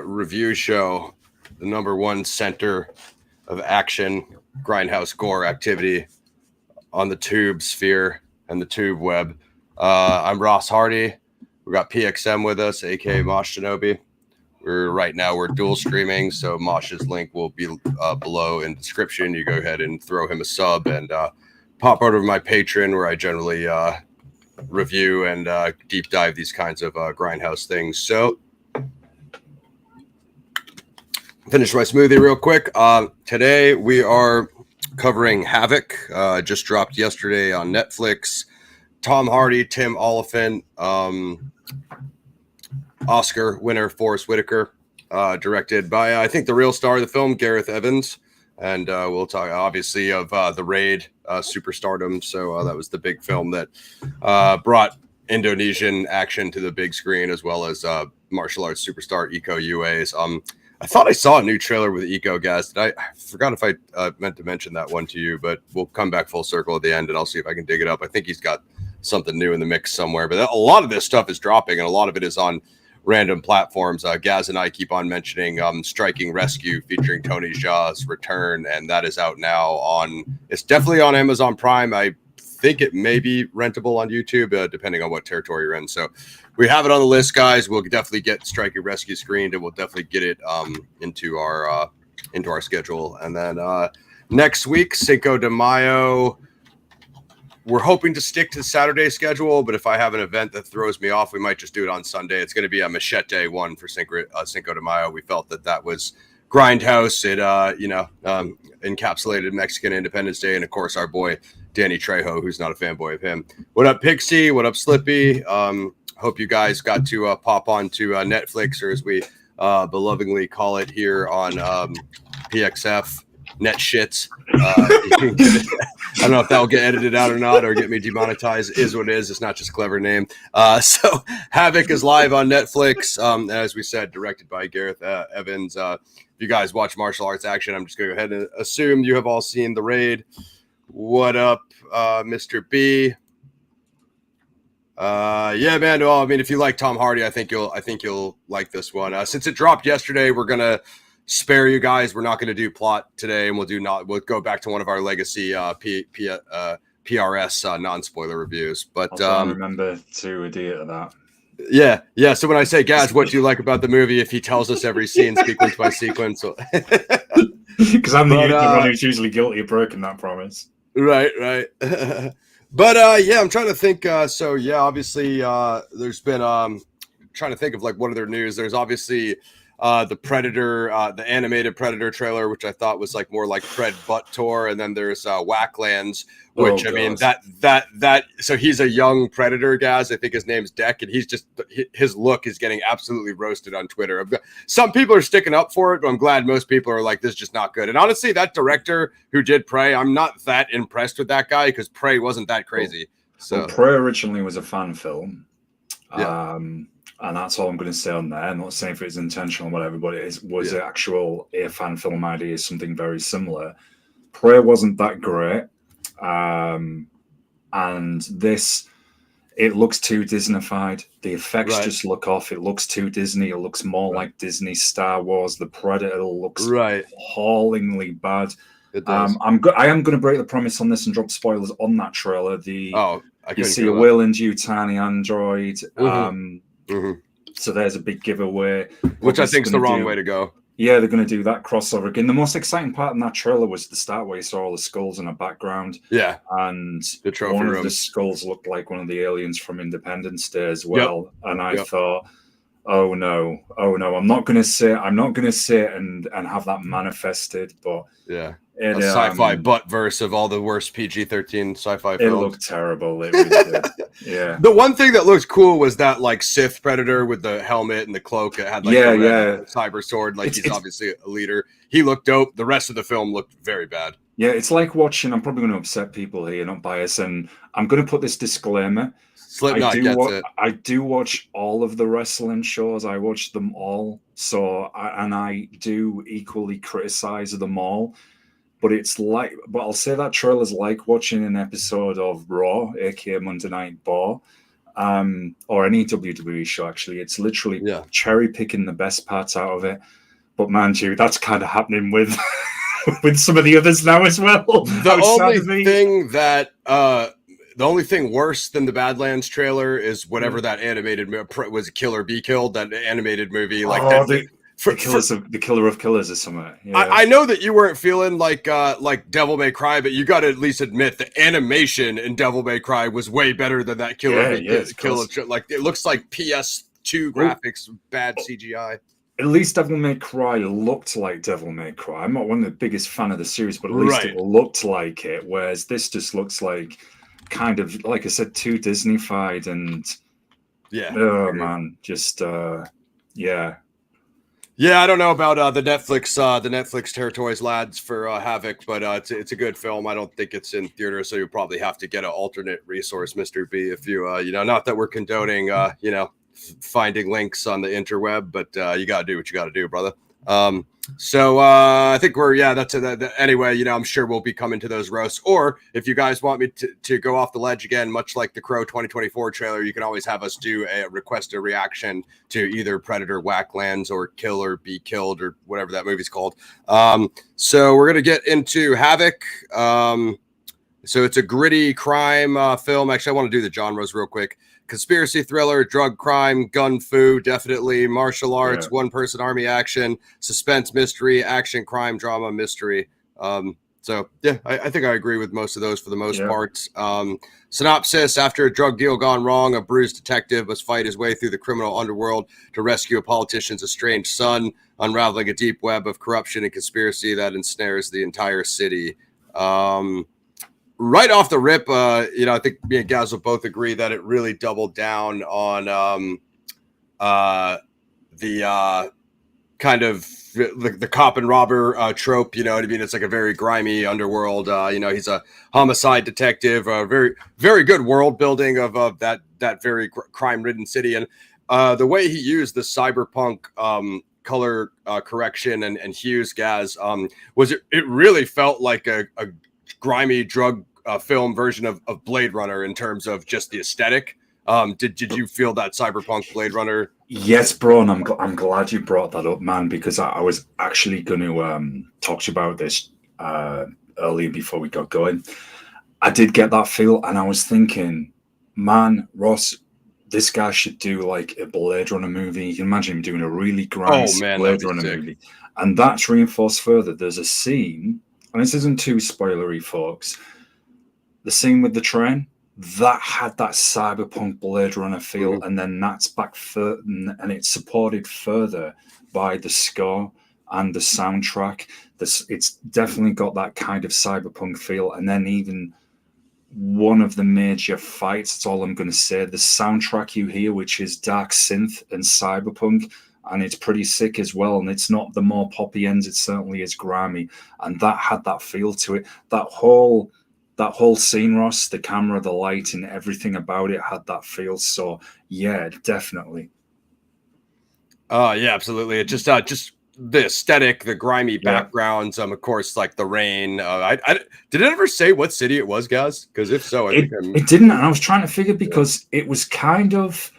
review show, the number one center of action, grindhouse gore activity on the tube sphere and the tube web. I'm Ross Hardy. We got PXM with us, aka Mosh Shinobi. We're dual streaming, so Mosh's link will be below in description. You go ahead and throw him a sub and pop over to my Patreon, where I generally review and deep dive these kinds of grindhouse things. So finish my smoothie real quick. Today we are covering Havoc, just dropped yesterday on Netflix. Tom Hardy, Tim Olyphant, Oscar winner Forest Whittaker, directed by I think the real star of the film, Gareth Evans. And we'll talk obviously of the Raid superstardom. So that was the big film that brought Indonesian action to the big screen, as well as martial arts superstar Iko Uwais. I thought I saw a new trailer with Iko, guys. I forgot if I meant to mention that one to you, but we'll come back full circle at the end and I'll see if I can dig it up. I think he's got something new in the mix somewhere, but a lot of this stuff is dropping and a lot of it is on random platforms. Gaz and I keep on mentioning Striking Rescue featuring Tony Jaa's return, and that is out now it's definitely on Amazon Prime. I think it may be rentable on YouTube, depending on what territory you're in. So we have it on the list, guys. We'll definitely get Striking Rescue screened, and we'll definitely get it into our schedule. And then next week, Cinco de Mayo. We're hoping to stick to the Saturday schedule, but if I have an event that throws me off, we might just do it on Sunday. It's going to be a Machete one for Cinco de Mayo. We felt that was grindhouse. It encapsulated Mexican Independence Day, and of course our boy Danny Trejo, who's not a fanboy of him. What up, Pixie? What up, Slippy? Hope you guys got to pop on to Netflix, or as we belovingly call it here on PXF. Net shits. I don't know if that'll get edited out or not, or get me demonetized. Is what it is. It's not just a clever name. So Havoc is live on Netflix. As we said, directed by Gareth Evans. If you guys watch martial arts action, I'm just going to go ahead and assume you have all seen The Raid. What up, Mr. B? Yeah, man. Well, I mean, if you like Tom Hardy, I think you'll like this one. Since it dropped yesterday, we're gonna spare you guys. We're not going to do plot today, and we'll go back to one of our legacy PRS non-spoiler reviews. But I'll remember to adhere to that. Yeah. So when I say, Gaz, what do you like about the movie? If he tells us every scene sequence by sequence, because I'm the one who's usually guilty of breaking that promise. Right. But yeah, I'm trying to think. So yeah, obviously, there's been trying to think of like what other news. There's obviously. The Predator, the animated Predator trailer, which I thought was like more like Pred Butt Tour, and then there's Wacklands, which I mean that. So he's a young Predator, guys. I think his name's Deck, and his look is getting absolutely roasted on Twitter. Some people are sticking up for it, but I'm glad most people are like, this is just not good. And honestly, that director who did Prey, I'm not that impressed with that guy because Prey wasn't that crazy. So Prey originally was a fan film. Yeah. And that's all I'm going to say on there. I'm not saying if it's intentional or whatever, but it was a fan film idea, something very similar. Prey wasn't that great. And this, it looks too Disneyfied. The effects just look off. It looks too Disney. It looks more like Disney Star Wars. The Predator looks appallingly bad. It does. I am going to break the promise on this and drop spoilers on that trailer. You see a Weyland-Yutani android. So there's a big giveaway, which I think is the wrong way to go. Yeah, they're going to do that crossover again. The most exciting part in that trailer was the start where you saw all the skulls in the background. Yeah, and the trophy one room. Of the skulls looked like one of the aliens from Independence Day as well. Yep. And I thought, oh no, I'm not going to sit and have that manifested. But yeah. A sci-fi butt verse of all the worst PG-13 sci-fi films. It looked terrible. It was, yeah. The one thing that looked cool was that like Sith Predator with the helmet and the cloak. It had like the cyber sword. Like he's obviously a leader. He looked dope. The rest of the film looked very bad. Yeah, it's like watching. I'm probably going to upset people here, not biased, and I'm going to put this disclaimer. I do watch all of the wrestling shows. I watch them all. I do equally criticize them all. But I'll say that trailer's like watching an episode of Raw, aka Monday Night Raw, or any WWE show, actually. It's literally Yeah. cherry picking the best parts out of it. But mind you, that's kind of happening with with some of the others now as well. The only thing worse than the Badlands trailer is whatever that animated was, Kill or Be Killed, that animated movie. Like the Killer of Killers or something. Yeah. I know that you weren't feeling like Devil May Cry, but you got to at least admit the animation in Devil May Cry was way better than that Killer. Like it looks like PS2 graphics, bad CGI. At least Devil May Cry looked like Devil May Cry. I'm not one of the biggest fan of the series, but at least it looked like it. Whereas this just looks like kind of, like I said, too Disney-fied, and man, just yeah. Yeah, I don't know about the Netflix territories lads for Havoc, but it's a good film. I don't think it's in theater, so you probably have to get an alternate resource, Mr. B, if you not that we're condoning finding links on the interweb, but you gotta do what you gotta do, brother. So I think that's it. Anyway, I'm sure we'll be coming to those roasts, or if you guys want me to go off the ledge again, much like the Crow 2024 trailer, you can always have us do request a reaction to either Predator Wacklands or Kill or Be Killed or whatever that movie's called. So we're gonna get into Havoc. So it's a gritty crime film. Actually, I want to do the genres real quick. Conspiracy thriller, drug crime, gun fu, definitely martial arts, one-person army action, suspense mystery, action crime, drama mystery. So I think I agree with most of those for the most part. Synopsis: after a drug deal gone wrong, a bruised detective must fight his way through the criminal underworld to rescue a politician's estranged son, unraveling a deep web of corruption and conspiracy that ensnares the entire city. Right off the rip, I think me and Gaz will both agree that it really doubled down on the kind of the cop and robber trope. You know what I mean? It's like a very grimy underworld. He's a homicide detective. Very, very good world building of that very crime-ridden city, and the way he used the cyberpunk color correction and hues, Gaz, was it really felt like a grimy drug film version of Blade Runner in terms of just the aesthetic. Did you feel that cyberpunk Blade Runner? Yes, bro, and I'm glad you brought that up, man, because I was actually going to talk to you about this earlier before we got going. I did get that feel, and I was thinking, man, Ross, this guy should do like a Blade Runner movie. You can imagine him doing a really grimy Blade Runner movie. And that's reinforced further. There's a scene, and this isn't too spoilery, folks, the scene with the train, that had that cyberpunk Blade Runner feel, and then that's back further, and it's supported further by the score and the soundtrack. It's definitely got that kind of cyberpunk feel, and then even one of the major fights, that's all I'm going to say, the soundtrack you hear, which is dark synth and cyberpunk, and it's pretty sick as well, and it's not the more poppy ends, it certainly is grimy, and that had that feel to it. That whole scene, Ross, the camera, the light, and everything about it had that feel. So yeah, definitely. Yeah, absolutely. It just the aesthetic, the grimy backgrounds, of course, like the rain. Did it ever say what city it was, guys? Because if so, it didn't. And I was trying to figure, because it was kind of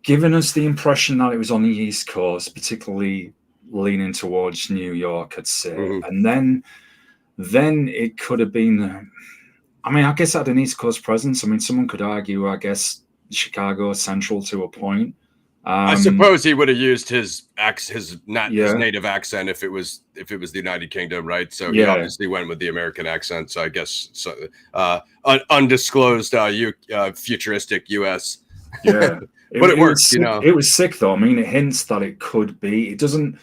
giving us the impression that it was on the East Coast, particularly leaning towards New York, I'd say. And then it could have been, I mean, I guess it had an East Coast presence. I mean, someone could argue, I guess, Chicago central to a point. I suppose he would have used his native accent if it was the United Kingdom, right? So he obviously went with the American accent. So I guess undisclosed futuristic US. Yeah, but it works. It was sick though. I mean, it hints that it could be. It doesn't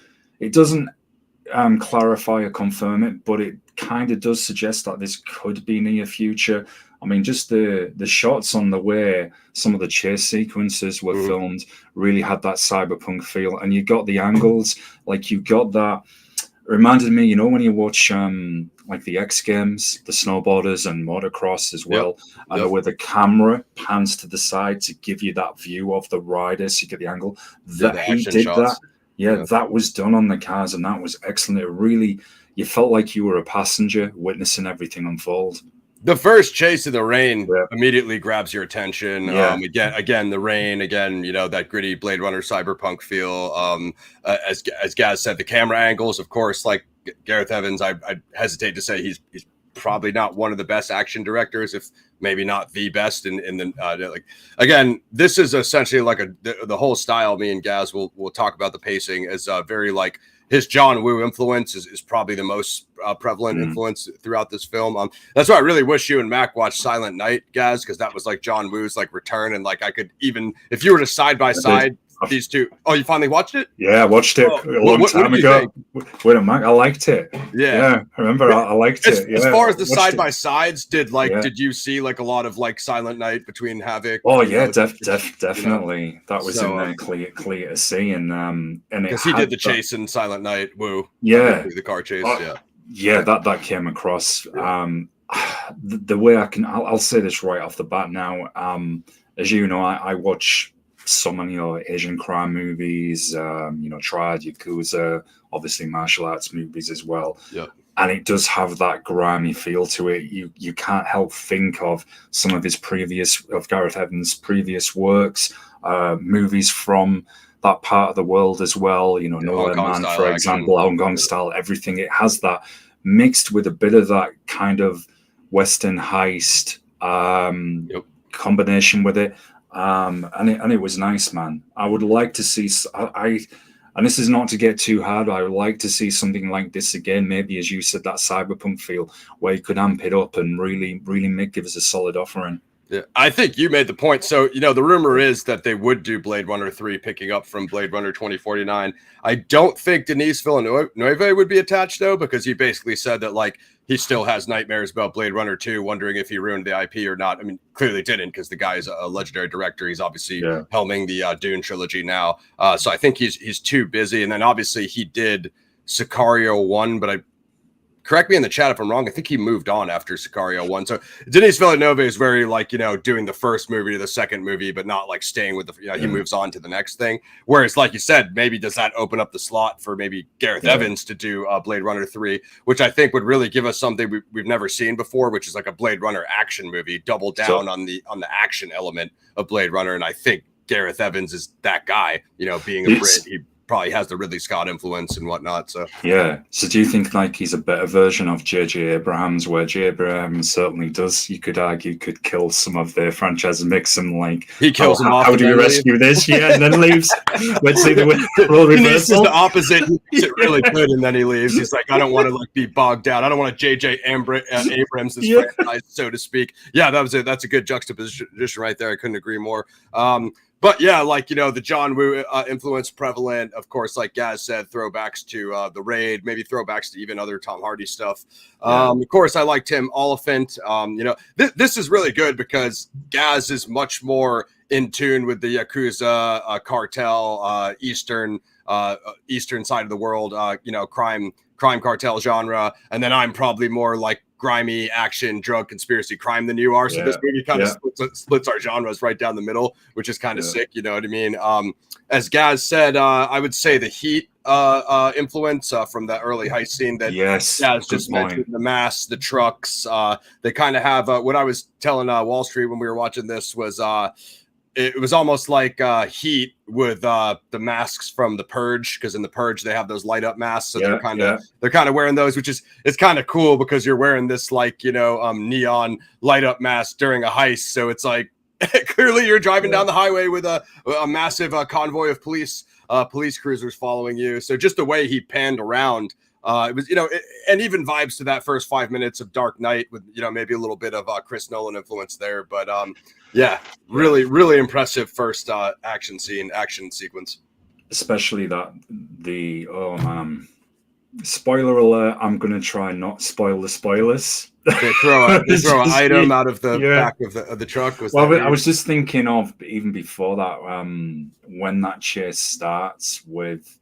clarify or confirm it, but it kind of does suggest that this could be near future. I mean, just the shots on the way some of the chase sequences were filmed really had that cyberpunk feel, and you got the angles, like you got that. It reminded me, when you watch like the X Games, the snowboarders and motocross as well, and where the camera pans to the side to give you that view of the rider, so you get the angle. That he did shots. That. That was done on the cars, and that was excellent. It really, you felt like you were a passenger witnessing everything unfold. The first chase in the rain immediately grabs your attention. Yeah. Again, the rain. Again, that gritty Blade Runner cyberpunk feel. As Gaz said, the camera angles, of course, like Gareth Evans. I hesitate to say he's probably not one of the best action directors, if maybe not the best. In the again, this is essentially like the whole style. Me and Gaz will talk about the pacing as very like. His John Woo influence is probably the most prevalent influence throughout this film. That's why I really wish you and Mac watched Silent Night, guys, because that was like John Woo's like return, and like I could even if you were to side by side these two. Oh, you finally watched it? Yeah, I watched it a long time ago. Wait a minute, I liked it. Yeah, I remember I liked it. As far as the side by sides, did you see like a lot of like Silent Night between Havoc? Oh yeah, definitely. That was in there clear to see, and because he did the chase in Silent Night. Woo. Yeah, the car chase. Yeah, that came across. The way I'll say this right off the bat now. As you know, I watch so many Asian crime movies, Triad, Yakuza, obviously martial arts movies as well. Yeah. And it does have that grimy feel to it. You can't help think of some of Gareth Evans' previous works, movies from that part of the world as well. No Man, for example, Hong Kong style, everything. It has that mixed with a bit of that kind of Western heist combination with it. And it was nice, man. I would like to see and this is not to get too hard. I would like to see something like this again. Maybe, as you said, that cyberpunk feel where you could amp it up and really give us a solid offering. Yeah, I think you made the point. So, the rumor is that they would do Blade Runner 3 picking up from Blade Runner 2049. I don't think Denis Villeneuve would be attached, though, because he basically said that, like, he still has nightmares about Blade Runner 2, wondering if he ruined the IP or not. I mean, clearly didn't, because the guy is a legendary director. He's obviously helming the Dune trilogy now. So I think he's too busy. And then, obviously, he did Sicario 1, but correct me in the chat if I'm wrong. I think he moved on after Sicario 1. So Denis Villeneuve is very like, doing the first movie to the second movie, but not like staying with he moves on to the next thing. Whereas, like you said, maybe does that open up the slot for maybe Gareth Evans to do Blade Runner 3, which I think would really give us something we've never seen before, which is like a Blade Runner action movie, double down on the action element of Blade Runner. And I think Gareth Evans is that guy, being a Brit. He probably has the Ridley Scott influence and whatnot. So do you think like he's a better version of J.J. Abrams, where J.J. Abrams certainly does, you could argue, could kill some of the franchise and mix them, like he kills them off. How do we rescue this? And then leaves. Let's see the role reversal. The opposite. He's really good, and then he leaves. He's like, I don't want to be bogged down. I don't want to J.J. Abrams this franchise, so to speak. Yeah, that's a good juxtaposition right there. I couldn't agree more. But yeah, like, the John Woo influence prevalent, of course, like Gaz said, throwbacks to The Raid, maybe throwbacks to even other Tom Hardy stuff. Of course, I liked him, Olyphant. This is really good because Gaz is much more in tune with the Yakuza cartel, Eastern side of the world, crime cartel genre. And then I'm probably more like grimy action, drug, conspiracy, crime than you are. So this movie kind of splits our genres right down the middle, which is kind of sick. You know what I mean? As Gaz said, I would say the Heat influence from that early heist scene that Gaz just mentioned, the mass, the trucks. They kind of have what I was telling Wall Street when we were watching this was it was almost like Heat with the masks from The Purge, because in The Purge they have those light up masks, so they're kind of wearing those, which is it's kind of cool because you're wearing this like neon light up mask during a heist, so it's like clearly you're driving down the highway with a massive convoy of police cruisers following you. So just the way he panned around. It was, and even vibes to that first 5 minutes of Dark Knight with, maybe a little bit of Chris Nolan influence there. But really, really impressive first action sequence. Especially that spoiler alert, I'm going to try not spoil the spoilers. They throw an item out of the back of the truck. I was just thinking of, even before that, when that chase starts with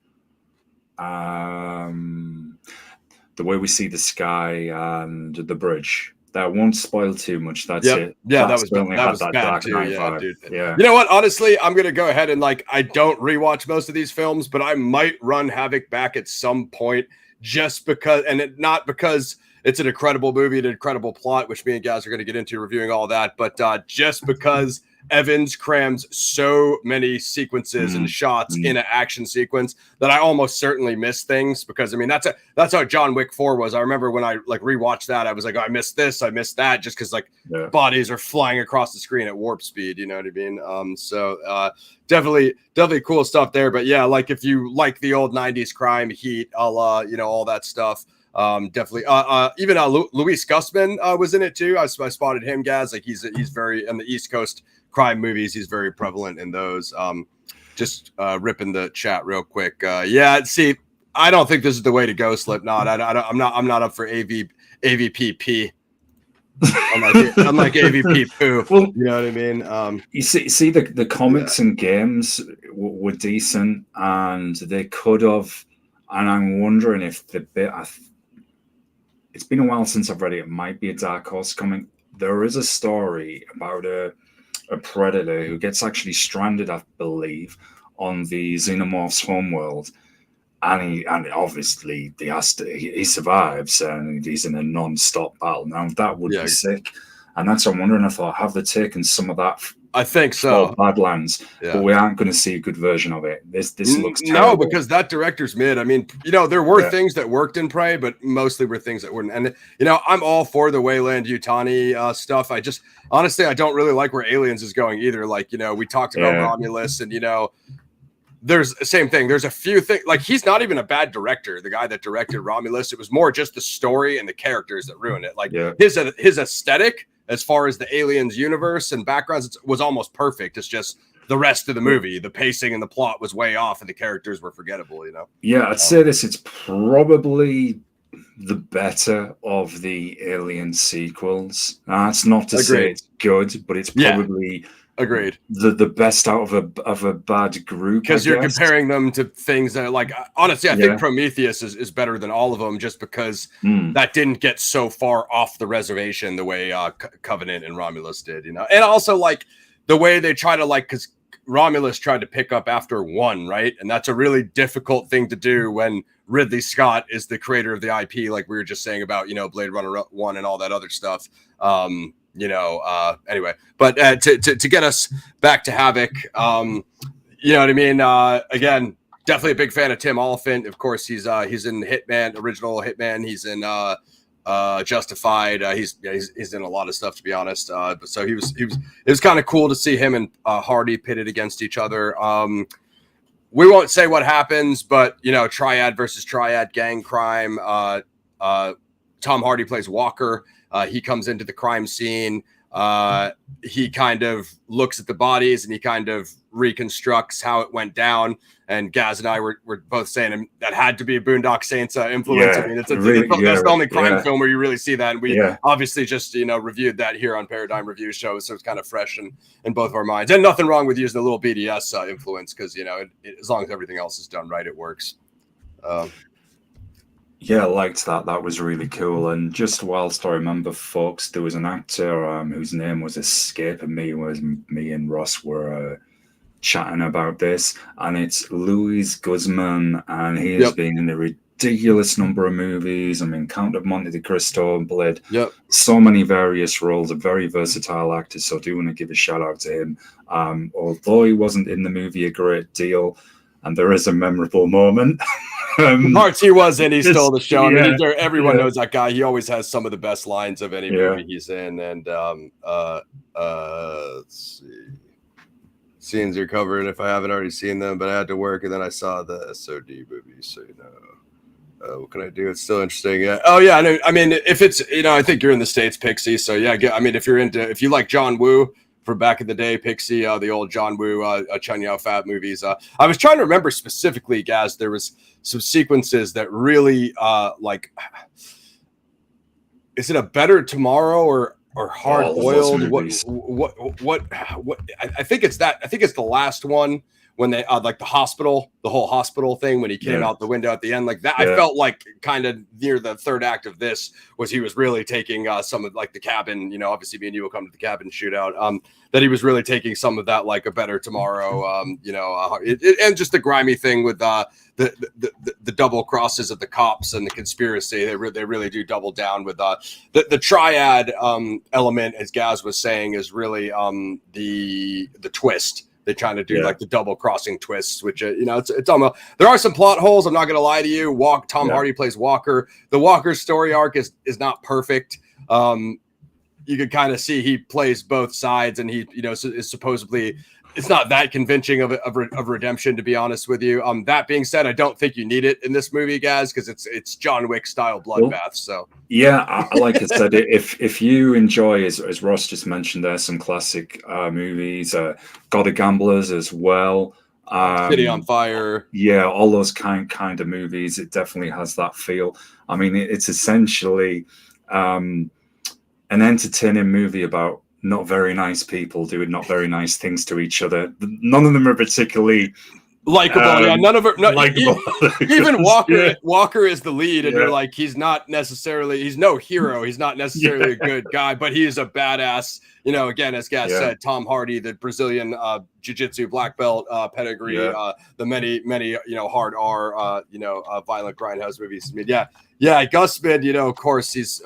the way we see the sky and the bridge. That won't spoil too much. That's it. Yeah, that was bad too. Yeah, dude. Yeah. You know what? Honestly, I'm gonna go ahead and I don't rewatch most of these films, but I might run Havoc back at some point, just because, and not because it's an incredible movie, an incredible plot, which me and Gaz are going to get into reviewing all that. But just because Evans crams so many sequences and shots in an action sequence that I almost certainly miss things, because I mean that's how John Wick 4 was. I remember when I like rewatched that, I was like, oh, I missed this, I missed that, just because like bodies are flying across the screen at warp speed, you know what I mean? So definitely cool stuff there. But yeah, like if you like the old 90s crime, Heat, you know, all that stuff. Definitely even Luis Guzman was in it too. I spotted him, Gaz. Like he's very on the East Coast crime movies, he's very prevalent in those. Just ripping the chat real quick. Yeah, see, I don't think this is the way to go, Slipknot. I'm not up for AVPP. Unlike AVP poo. Well, you know what I mean? You see the comics and games were decent, and they could have, and I'm wondering if the bit it's been a while since I've read it. It might be a Dark Horse comic. There is a story about a predator who gets actually stranded, I believe, on the Xenomorph's homeworld, and obviously he survives, and he's in a non-stop battle. Now that would be sick, and that's what I'm wondering. I thought, have they taken some of that? I think so. Badlands, but we aren't going to see a good version of it. This looks terrible. No, because that director's mid. I mean, you know, there were things that worked in Prey, but mostly were things that wouldn't. And you know, I'm all for the Wayland Yutani stuff. I just honestly, I don't really like where Aliens is going either. Like, you know, we talked about Romulus, and you know, there's the same thing. There's a few things, like he's not even a bad director. The guy that directed Romulus, it was more just the story and the characters that ruined it. Like his aesthetic, as far as the Aliens universe and backgrounds, was almost perfect. It's just the rest of the movie, the pacing and the plot was way off, and the characters were forgettable, you know? Yeah, I'd say this, it's probably the better of the Alien sequels. That's not to say it's good, but it's probably agreed the best out of a bad group, because you're comparing them to things that are like, honestly, I think Prometheus is better than all of them, just because that didn't get so far off the reservation the way Covenant and Romulus did, you know? And also like the way they try to, like, because Romulus tried to pick up after 1, right? And that's a really difficult thing to do when Ridley Scott is the creator of the IP, like we were just saying about, you know, Blade Runner 1 and all that other stuff. You know, anyway, but to get us back to Havoc, you know what I mean? Again, definitely a big fan of Tim Olyphant. Of course, he's in Hitman, original Hitman. He's in Justified. He's in a lot of stuff, to be honest. But so it was kind of cool to see him and Hardy pitted against each other. We won't say what happens, but you know, triad versus triad, gang crime. Tom Hardy plays Walker. He comes into the crime scene. He kind of looks at the bodies and he kind of reconstructs how it went down. And Gaz and I were both saying that had to be a Boondock Saints influence. I mean, that's the only crime film where you really see that. And we obviously just, you know, reviewed that here on Paradigm Review Show. So it's kind of fresh in both of our minds. And nothing wrong with using a little BDS influence, because, you know, as long as everything else is done right, it works. Yeah, I liked that. That was really cool. And just whilst I remember, folks, there was an actor whose name was escaping me, was me and Ross were chatting about this, and it's Luis Guzman, and he has been in a ridiculous number of movies. I mean, Count of Monte Cristo, Blade, so many various roles, a very versatile actor. So I do want to give a shout out to him. Although he wasn't in the movie a great deal, and there is a memorable moment. Parts he was in, he stole the show. I mean, everyone knows that guy. He always has some of the best lines of any movie he's in. And let's see. Scenes are covered if I haven't already seen them, but I had to work, and then I saw the SOD movie, so you know. What can I do? It's still interesting. Yeah. Oh yeah. I mean, if it's, you know, I think you're in the States, Pixie. So yeah, I mean, if you like John Woo from back in the day, Pixie, the old John Woo, Chun Yao Fat movies. I was trying to remember specifically, Gaz. There was some sequences that really like. Is it a Better Tomorrow or Hard Boiled? What? I think it's that. I think it's the last one when they like the whole hospital thing when he came out the window at the end, like that. I felt like kind of near the third act of this was he was really taking some of like the cabin, you know, obviously me and you will come to the cabin shootout, that he was really taking some of that, like A Better Tomorrow, you know, and just the grimy thing with the double crosses of the cops and the conspiracy. They really do double down with the triad element, as Gaz was saying, is really the twist. They're trying to do like the double crossing twists, which you know, it's almost, there are some plot holes. I'm not going to lie to you. Tom Hardy plays Walker. The Walker story arc is not perfect. You could kind of see he plays both sides, and he, you know, is supposedly, it's not that convincing of redemption, to be honest with you. That being said, I don't think you need it in this movie, guys, because it's John Wick style bloodbath. So yeah, like I said, if you enjoy, as Ross just mentioned, there's some classic movies, God of Gamblers as well, City on Fire, all those kind of movies. It definitely has that feel. I mean, it's essentially an entertaining movie about not very nice people doing not very nice things to each other. None of them are particularly likable. None of it. Likable. Even Walker is the lead, and you're like, he's not necessarily, he's no hero. He's not necessarily a good guy, but he is a badass. You know, again, as Gaz said, Tom Hardy, the Brazilian jiu-jitsu black belt pedigree, the many, you know, hard R, you know, violent grindhouse movies. I mean, Gusman, you know, of course, he's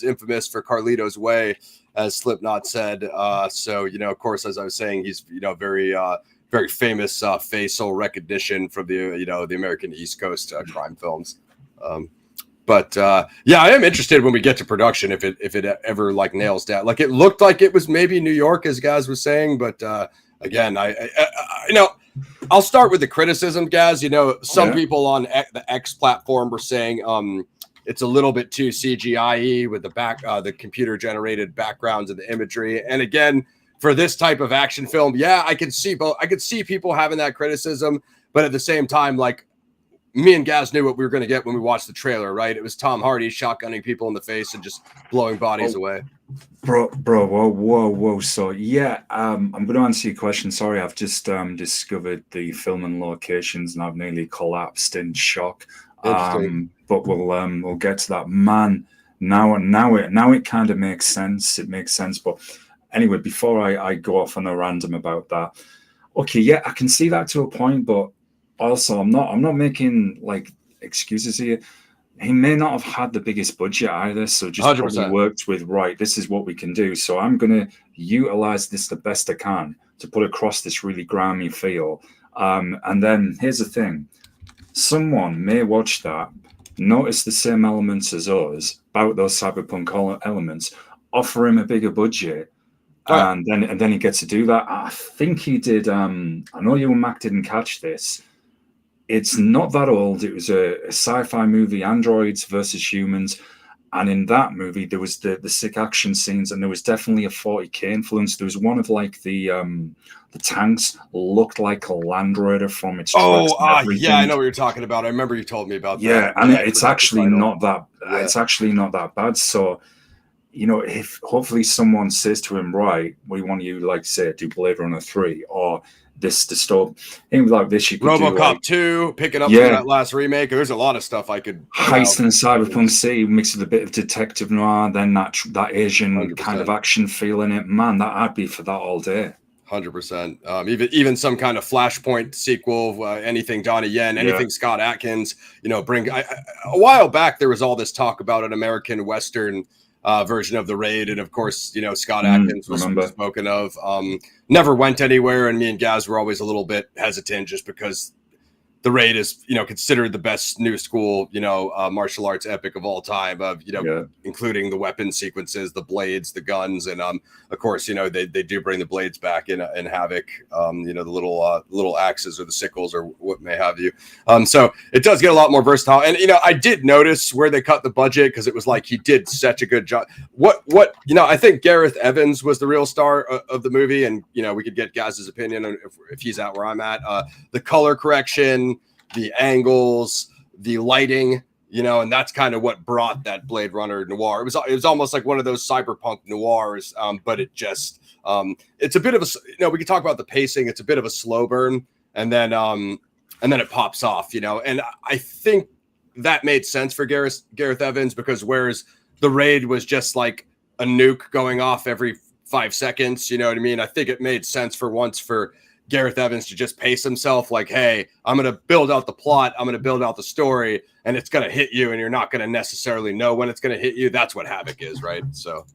infamous for Carlito's Way, as Slipknot said. So, you know, of course, as I was saying, he's, you know, very famous facial recognition from the, you know, the American East Coast crime films. But I am interested when we get to production if it ever like nails down. Like it looked like it was maybe New York, as Gaz was saying, but again, I you know, I'll start with the criticism, Gaz. You know, some people on the X platform were saying it's a little bit too CGI-y with the computer generated backgrounds and the imagery. And again, for this type of action film, I could see both. I could see people having that criticism, but at the same time, like, me and Gaz knew what we were going to get when we watched the trailer, right? It was Tom Hardy shotgunning people in the face and just blowing bodies away. Bro, whoa. So I'm going to answer your question. Sorry, I've just discovered the filming locations and I've nearly collapsed in shock. But we'll get to that. Man, now it kind of makes sense. It makes sense. But anyway, before I go off on a random about that, okay, I can see that to a point, but also I'm not making like excuses here. He may not have had the biggest budget either, so just 100%. Probably worked with, right, this is what we can do. So I'm going to utilize this the best I can to put across this really grimy feel. And then here's the thing. Someone may watch that, notice the same elements as us, about those cyberpunk elements, offer him a bigger budget, and then he gets to do that. I think he did. I know you and Mac didn't catch this. It's not that old. It was a sci-fi movie, androids versus humans. And in that movie, there was the sick action scenes, and there was definitely a 40K influence. There was one of like the tanks looked like a Land Raider from its tracks. I know what you're talking about. I remember you told me about that. Yeah, and it's actually not that. It's actually not that bad. So, you know, if hopefully someone says to him, right, we want you, like, say, do Blade Runner 3 or this dystop, things like this. You could RoboCop do, like, 2, picking up from that last remake. There's a lot of stuff I could heist in Cyberpunk City, mixed with a bit of detective noir, then that Asian 100%. Kind of action feel in it. Man, I'd be for that all day. 100%. Even some kind of Flashpoint sequel, anything Donnie Yen, anything Scott Adkins. You know, a while back there was all this talk about an American Western version of The Raid, and of course, you know, Scott Adkins was spoken of. Never went anywhere, and me and Gaz were always a little bit hesitant just because The Raid is, you know, considered the best new school, you know, martial arts epic of all time, of, you know, including the weapon sequences, the blades, the guns, and of course, you know, they do bring the blades back in Havoc, you know, the little axes or the sickles or what may have you. So it does get a lot more versatile. And, you know, I did notice where they cut the budget, because it was like he did such a good job. What you know, I think Gareth Evans was the real star of the movie, and, you know, we could get Gaz's opinion on if he's at where I'm at. The color correction, the angles, the lighting, you know, and that's kind of what brought that Blade Runner noir. It was almost like one of those cyberpunk noirs, but it just it's a bit of a, you know, we can talk about the pacing. It's a bit of a slow burn, and then it pops off, you know. And I think that made sense for Gareth Evans, because whereas the Raid was just like a nuke going off every 5 seconds, you know what I mean? I think it made sense for once for Gareth Evans to just pace himself, like, hey, I'm going to build out the plot, I'm going to build out the story, and it's going to hit you, and you're not going to necessarily know when it's going to hit you. That's what Havoc is, right? So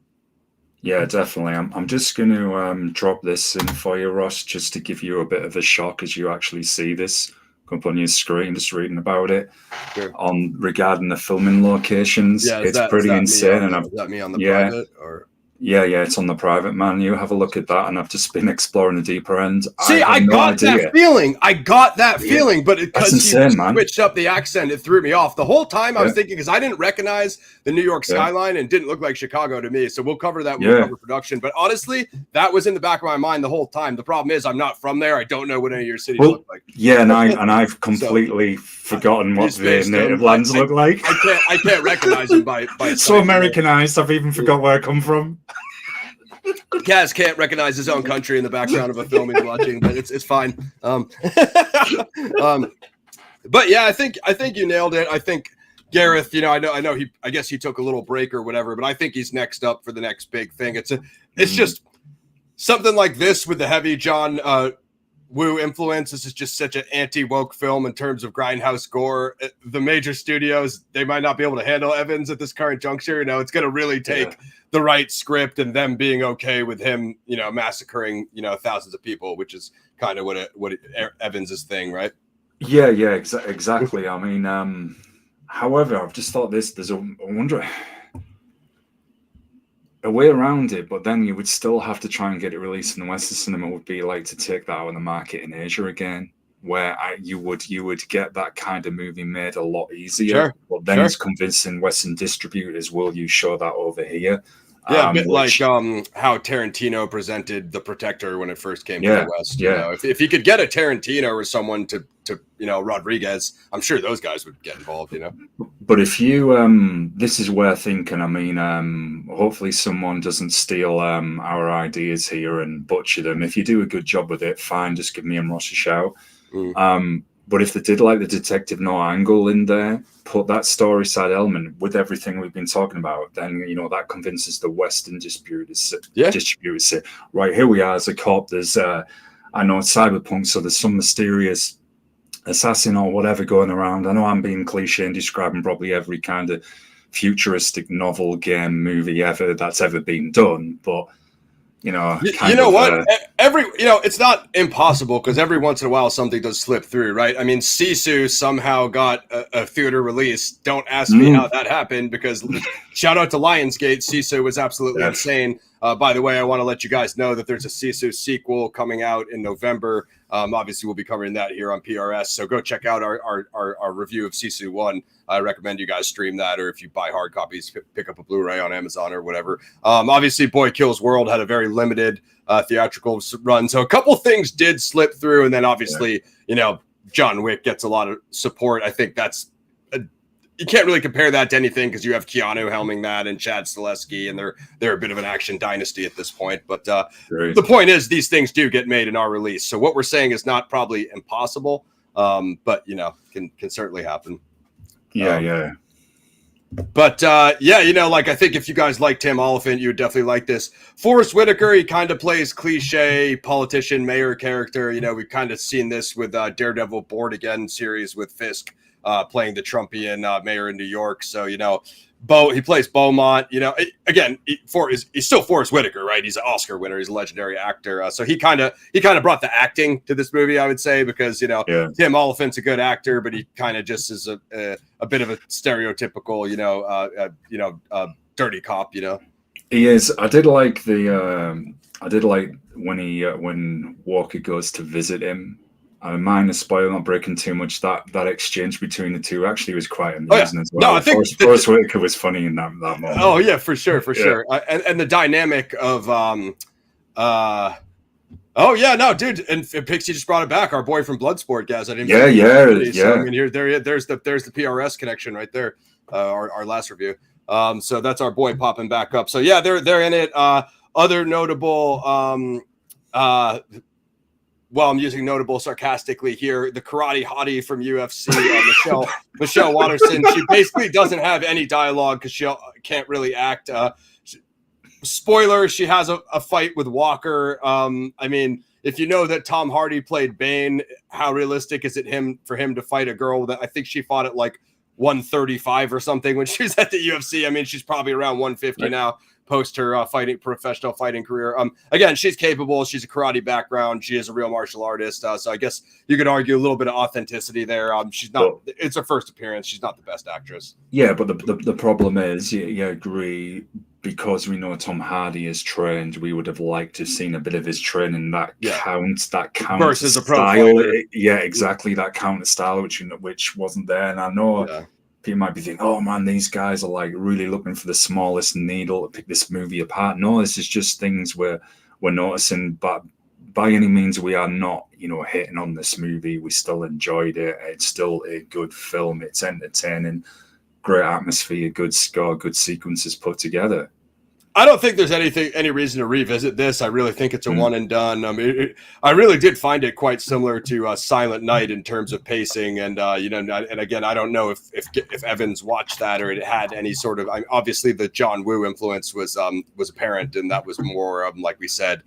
yeah, definitely. I'm just going to drop this in for you, Ross, just to give you a bit of a shock as you actually see this up on your screen, just reading about it. Sure. Regarding the filming locations. Yeah, it's pretty insane. Is that me on the private, or? Yeah, it's on the private, man. You have a look at that, and I've just been exploring the deeper end. See, I got that feeling. But because he switched up the accent, it threw me off. The whole time I was thinking, because I didn't recognize the New York skyline and didn't look like Chicago to me. So we'll cover that when we cover production. But honestly, that was in the back of my mind the whole time. The problem is I'm not from there. I don't know what any of your cities look like. Yeah, and I've completely forgotten what the native lands look like. I can't recognize them by so Americanized. I've even forgot where I come from. Kaz can't recognize his own country in the background of a film he's watching, but it's fine. But yeah, I think you nailed it. I think Gareth, you know, I guess he took a little break or whatever, but I think he's next up for the next big thing. It's just something like this with the heavy John Woo influence. This is just such an anti-woke film in terms of grindhouse gore. The major studios, they might not be able to handle Evans at this current juncture. You know, it's going to really take the right script and them being okay with him, you know, massacring, you know, thousands of people, which is kind of what Evans's thing, right? Yeah, exactly. I mean, however, I've just thought there's I wonder a way around it, but then you would still have to try and get it released in the Western cinema. Would be like to take that out of the market in Asia again, where you would get that kind of movie made a lot easier. Sure. But then it's convincing Western distributors, will you show that over here? Yeah, a bit like how Tarantino presented The Protector when it first came to the West. You know, if he could get a Tarantino or someone to you know, Rodriguez, I'm sure those guys would get involved, you know. But if you this is where thinking, I mean, hopefully someone doesn't steal our ideas here and butcher them. If you do a good job with it, fine, just give me and Ross a shout. But if they did like the Detective No angle in there, put that story side element with everything we've been talking about, then, you know, that convinces the Western distributors, right, here we are as a cop. There's, I know it's cyberpunk, so there's some mysterious assassin or whatever going around. I know I'm being cliche and describing probably every kind of futuristic novel, game, movie ever that's ever been done, but you know, it's not impossible, because every once in a while something does slip through, right? I mean, Sisu somehow got a theater release. Don't ask me how that happened, because shout out to Lionsgate. Sisu was absolutely insane. By the way, I want to let you guys know that there's a Sisu sequel coming out in November. Obviously, we'll be covering that here on PRS. So go check out our review of Sisu 1. I recommend you guys stream that, or if you buy hard copies, pick up a Blu-ray on Amazon or whatever. Obviously, Boy Kills World had a very limited theatrical run. So a couple things did slip through. And then obviously, you know, John Wick gets a lot of support. I think that's you can't really compare that to anything, because you have Keanu helming that and Chad Stileski, and they're a bit of an action dynasty at this point. But the point is, these things do get made in our release. So what we're saying is not probably impossible, but you know, can certainly happen. But you know, like, I think if you guys like Tim Olyphant, you would definitely like this. Forest Whittaker, he kind of plays cliche politician mayor character. You know, we've kind of seen this with Daredevil Born Again series with Fisk. Playing the Trumpian mayor in New York. So, you know, he plays Beaumont, you know, again, he's still Forest Whitaker, right? He's an Oscar winner. He's a legendary actor. So he kind of brought the acting to this movie, I would say, because, you know, Tim Olyphant's a good actor, but he kind of just is a bit of a stereotypical, dirty cop, you know. He is. I did like when Walker goes to visit him. Minor spoiler, not breaking too much. That exchange between the two actually was quite amusing as well. No, I think Forest Whitaker was funny in that moment. Oh yeah, for sure. And the dynamic of dude, and Pixie just brought it back. Our boy from Bloodsport, guys. I didn't. So, I mean, there's the PRS connection right there. Our last review. So that's our boy popping back up. So yeah, they're in it. Other notable well, I'm using notable sarcastically here, the karate hottie from UFC, Michelle Watterson. She basically doesn't have any dialogue because she can't really act. Spoiler, she has a fight with Walker. I mean, if you know that Tom Hardy played Bane, how realistic is it for him to fight a girl that I think she fought at like 135 or something when she was at the UFC? I mean, she's probably around 150 now, post her professional fighting career. Again, she's capable. She's a karate background. She is a real martial artist. So I guess you could argue a little bit of authenticity there. She's not. It's her first appearance. She's not the best actress. Yeah, but the problem is, I agree. Because we know Tom Hardy is trained, we would have liked to have seen a bit of his training that counter versus a pro style. fighter. Yeah, exactly, that counter style, which wasn't there. And I know people might be thinking, "Oh man, these guys are like really looking for the smallest needle to pick this movie apart." No, this is just things we're noticing. But by any means, we are not, hating on this movie. We still enjoyed it. It's still a good film. It's entertaining, great atmosphere, good score, good sequences put together. I don't think there's any reason to revisit this. I really think it's a one and done. I really did find it quite similar to Silent Night in terms of pacing, and and again, I don't know if Evans watched that or it had any sort of. Obviously, the John Woo influence was apparent, and that was more like we said,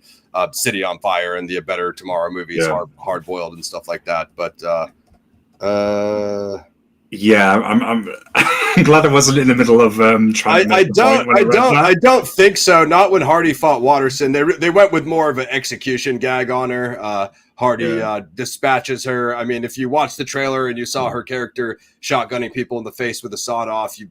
City on Fire and the A Better Tomorrow movies, Hard Boiled and stuff like that. But yeah, I'm glad I wasn't in the middle of trying. I don't think so. Not when Hardy fought Watterson. They went with more of an execution gag on her. Hardy dispatches her. I mean, if you watch the trailer and you saw her character shotgunning people in the face with a sawed off, you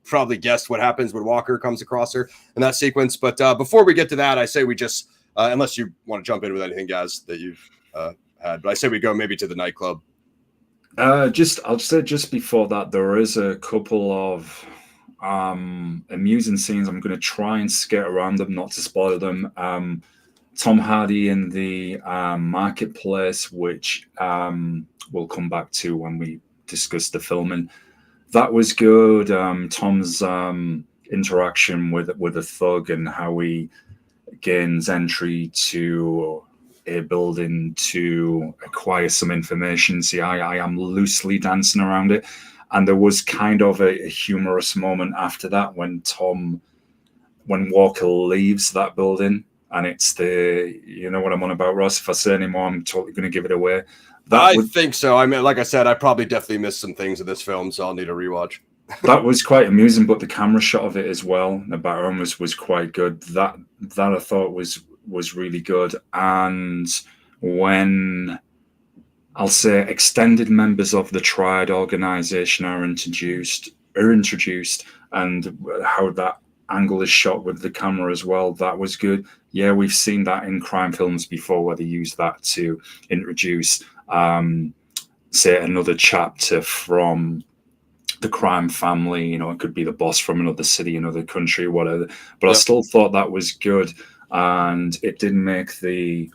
probably guessed what happens when Walker comes across her in that sequence. But before we get to that, I say we just, unless you want to jump in with anything, guys, that you've had, but I say we go maybe to the nightclub. I'll say just before that, there is a couple of amusing scenes. I'm going to try and skate around them, not to spoil them. Tom Hardy in the marketplace, which we'll come back to when we discuss the filming. That was good. Tom's interaction with a thug and how he gains entry to a building to acquire some information. See, I am loosely dancing around it. And there was kind of a humorous moment after that when Walker leaves that building, and it's you know what I'm on about, Ross. If I say any more, I'm totally going to give it away. I think so. I mean, like I said, I probably definitely missed some things in this film, so I'll need a rewatch. That was quite amusing, but the camera shot of it as well, the background was quite good. That I thought was really good. And when I'll say extended members of the Triad organization are introduced and how that angle is shot with the camera as well, that was good. Yeah, we've seen that in crime films before where they use that to introduce say another chapter from the crime family. It could be the boss from another city, another country, whatever. But I still thought that was good. And it did make the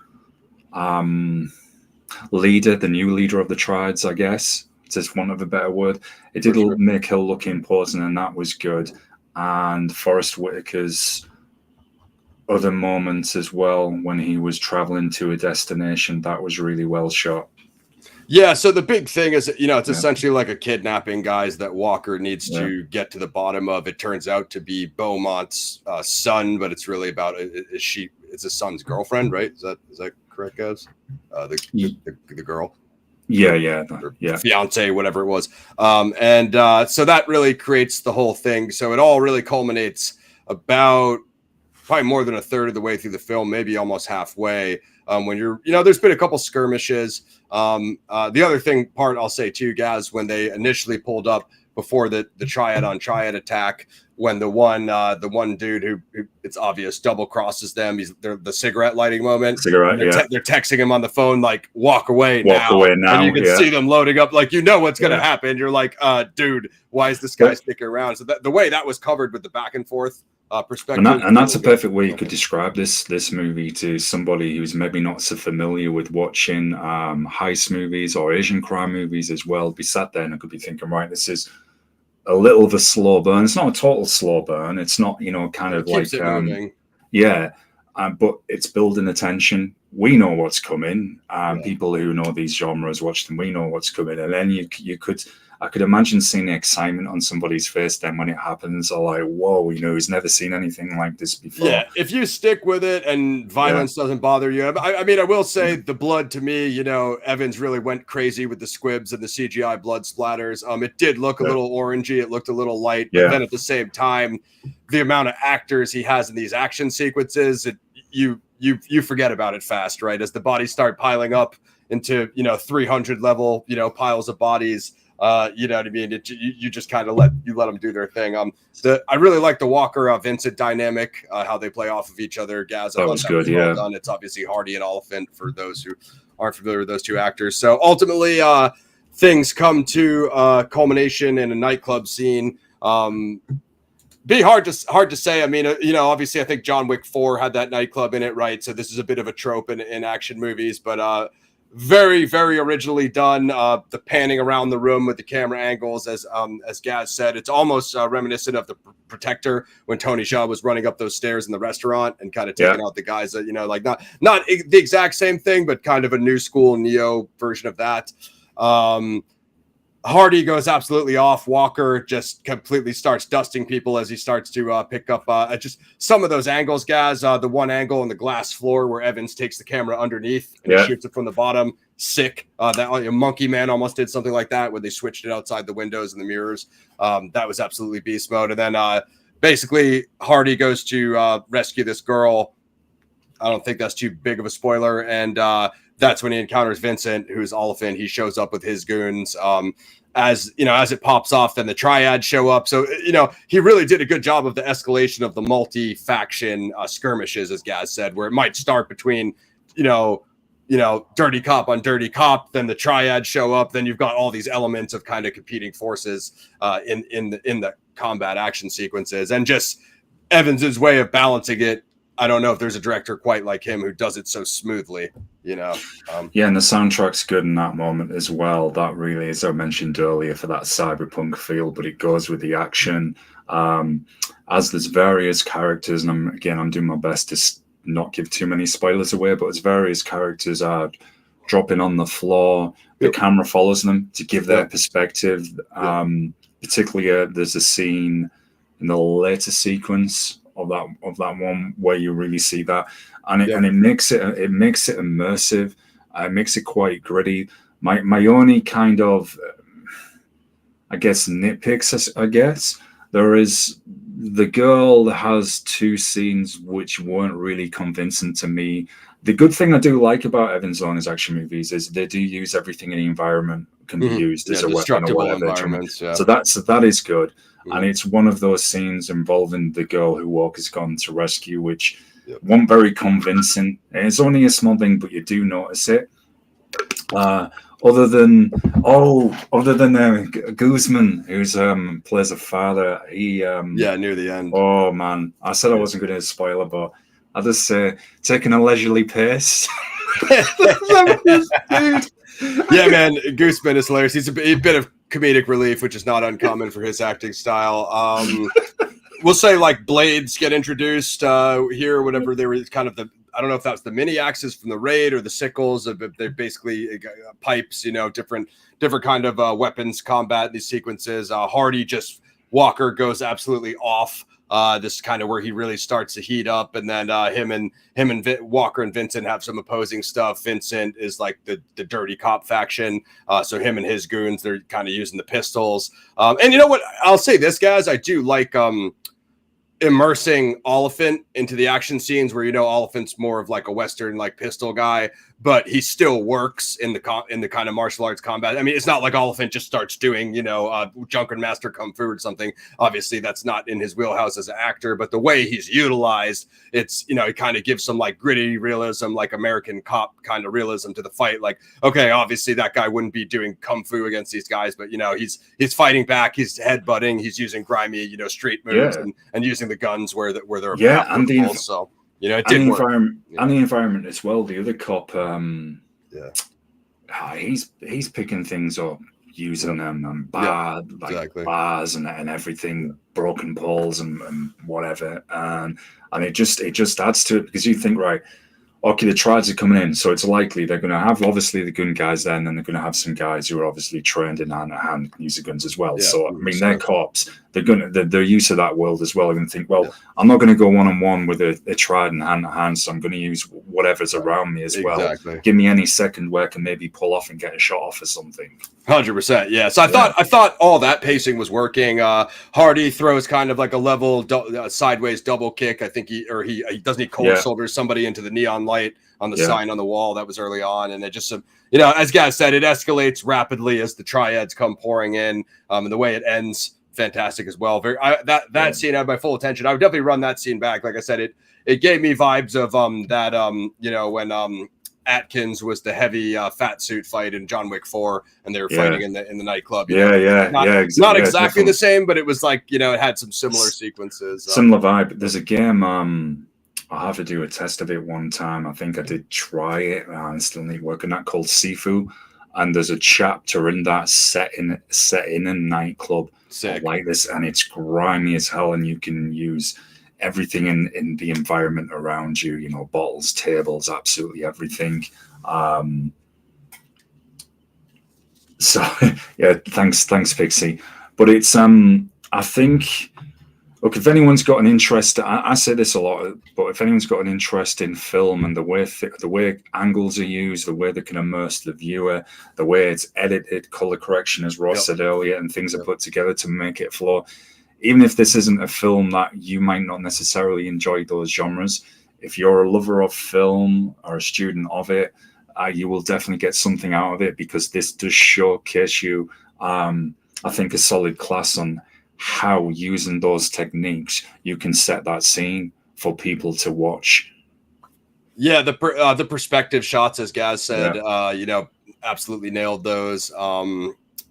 leader, the new leader of the Triads, I guess, just want of a better word, it did make her look important, and that was good. And Forest Whitaker's other moments as well, when he was traveling to a destination, that was really well shot. Yeah, so the big thing is, it's essentially like a kidnapping, guys, that Walker needs to get to the bottom of. It turns out to be Beaumont's son, but it's really about it's his son's girlfriend, right? Is that correct, guys? The girl. Yeah. Fiance, whatever it was. So that really creates the whole thing. So it all really culminates about probably more than a third of the way through the film, maybe almost halfway. When there's been a couple skirmishes. The other part I'll say too, guys, when they initially pulled up before the triad on triad attack, when the one dude who it's obvious double crosses them, they're the cigarette lighting moment. They're texting him on the phone like, walk away now. And you can see them loading up, like, what's going to happen. You're like, dude, why is this guy sticking around? So the way that was covered with the back and forth perspective, and that's a perfect way you could describe this movie to somebody who's maybe not so familiar with watching heist movies or Asian crime movies as well. Be sat there and I could be thinking, right, this is a little of a slow burn. It's not a total slow burn. It's not, kind of like, but it's building attention we know what's coming. People who know these genres watch them. We know what's coming, and then I could imagine seeing the excitement on somebody's face then when it happens. Or like, whoa, he's never seen anything like this before. Yeah, if you stick with it and violence doesn't bother you. I mean, I will say the blood to me, Evans really went crazy with the squibs and the CGI blood splatters. It did look a little orangey. It looked a little light. But then at the same time, the amount of actors he has in these action sequences, you forget about it fast, right? As the bodies start piling up into 300 level piles of bodies, you know what I mean? You just kind of let them do their thing. I really like the Walker Vincent dynamic, how they play off of each other. Gaz, that was good. Well done. It's obviously Hardy and Olyphant for those who aren't familiar with those two actors. So ultimately, things come to culmination in a nightclub scene. Be hard to say. I mean, obviously, I think John Wick 4 had that nightclub in it, right? So this is a bit of a trope in action movies, but very, very originally done. The panning around the room with the camera angles, as Gaz said, it's almost reminiscent of the Protector when Tony Jaa was running up those stairs in the restaurant and kind of taking out the guys that like not the exact same thing, but kind of a new school Neo version of that. Hardy goes absolutely off. Walker just completely starts dusting people as he starts to pick up just some of those angles, guys. The one angle on the glass floor where Evans takes the camera underneath and shoots it from the bottom. Sick. That Monkey Man almost did something like that when they switched it outside the windows and the mirrors. That was absolutely beast mode. And then basically Hardy goes to rescue this girl. I don't think that's too big of a spoiler. And that's when he encounters Vincent, who's Olyphant. He shows up with his goons. As it pops off, then the Triad show up. So, he really did a good job of the escalation of the multi-faction skirmishes, as Gaz said, where it might start between, dirty cop on dirty cop, then the Triad show up. Then you've got all these elements of kind of competing forces in the combat action sequences, and just Evans's way of balancing it. I don't know if there's a director quite like him who does it so smoothly, and the soundtrack's good in that moment as well. That really, as I mentioned earlier, for that cyberpunk feel, but it goes with the action. As there's various characters, and I'm doing my best to not give too many spoilers away, but as various characters are dropping on the floor, the camera follows them to give their perspective. Particularly, there's a scene in the later sequence of that one where you really see that, and it makes it immersive. It makes it quite gritty. My only kind of nitpicks, there is the girl that has two scenes which weren't really convincing to me. The good thing I do like about Evans on his action movies is they do use everything in the environment can be used as a weapon or whatever. So that is good. And it's one of those scenes involving the girl who Walker's gone to rescue, which wasn't very convincing. And it's only a small thing, but you do notice it. Other than Guzman, who's plays a father, he near the end. Oh man, I said I wasn't going to spoil it, but I just say taking a leisurely pace. Dude. Yeah, man, Guzman is hilarious. He's a bit of comedic relief, which is not uncommon for his acting style. We'll say like blades get introduced here, whenever they were kind of I don't know if that was the mini axes from the raid or the sickles. They're basically pipes, different kind of weapons combat in these sequences. Hardy Walker goes absolutely off. This is kind of where he really starts to heat up, and then him and Walker and Vincent have some opposing stuff. Vincent is like the dirty cop faction, so him and his goons, they're kind of using the pistols. And you know what? I'll say this, guys, I do like immersing Olyphant into the action scenes where Olyphant's more of like a Western like pistol guy, but he still works in the kind of martial arts combat. I mean, it's not like Olyphant just starts doing Junker Master Kung Fu or something. Obviously, that's not in his wheelhouse as an actor, but the way he's utilized, it's it kind of gives some like gritty realism, like American Cop kind of realism to the fight. Like, okay, obviously that guy wouldn't be doing kung fu against these guys, but he's fighting back, he's headbutting, he's using grimy street moves and using the guns where they're and it did work. And the environment as well. The other cop, he's picking things up, using them and bars and everything, broken poles and whatever, and it just adds to it, because you think, right, okay, the Triads are coming in, so it's likely they're going to have obviously the gun guys there, and then they're going to have some guys who are obviously trained in hand-to-hand use of guns as well. Yeah, so I mean, they're cops. They're used to that world as well. They're going to think, well, yeah. I'm not going to go one-on-one with a Triad and hand-to-hand, so I'm going to use whatever's around me as well. Give me any second where I can maybe pull off and get a shot off or something. 100%. Yeah. So I thought all that pacing was working. Hardy throws kind of like a level sideways double kick. I think he doesn't cold shoulders somebody into the neon light on the sign on the wall. That was early on, and it just as Gaz said, it escalates rapidly as the Triads come pouring in, and the way it ends, fantastic as well. That scene had my full attention. I would definitely run that scene back. Like I said, it gave me vibes of when Atkins was the heavy fat suit fight in John Wick 4, and they were fighting in the nightclub. Not exactly the same, but it was like, it had some similar sequences. Similar vibe. There's a game. I'll have to do a test of it one time. I think I did try it. I still need work on that, called Sifu. And there's a chapter in that set in a nightclub like this, and it's grimy as hell, and you can use everything in the environment around you, bottles, tables, absolutely everything. So yeah, thanks Pixie. But it's I think, look, if anyone's got an interest, I say this a lot, but if anyone's got an interest in film and the way angles are used, the way they can immerse the viewer, the way it's edited, color correction, as Ross said earlier, and things are put together to make it flow. Even if this isn't a film that you might not necessarily enjoy those genres, if you're a lover of film or a student of it, you will definitely get something out of it, because this does showcase you, I think, a solid class on how, using those techniques, you can set that scene for people to watch. Yeah, the perspective shots, as Gaz said, absolutely nailed those.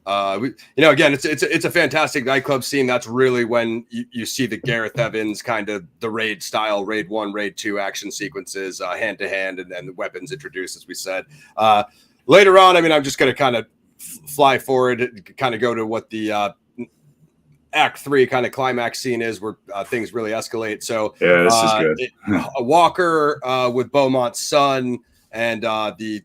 Again, it's a fantastic nightclub scene. That's really when you see the Gareth Evans kind of the raid style, raid 1, raid 2 action sequences, hand to hand, and the weapons introduced, as we said. Later on, I'm just going to kind of fly forward, kind of go to what the Act 3 kind of climax scene is, where things really escalate. So yeah, this is good. A Walker with Beaumont's son and the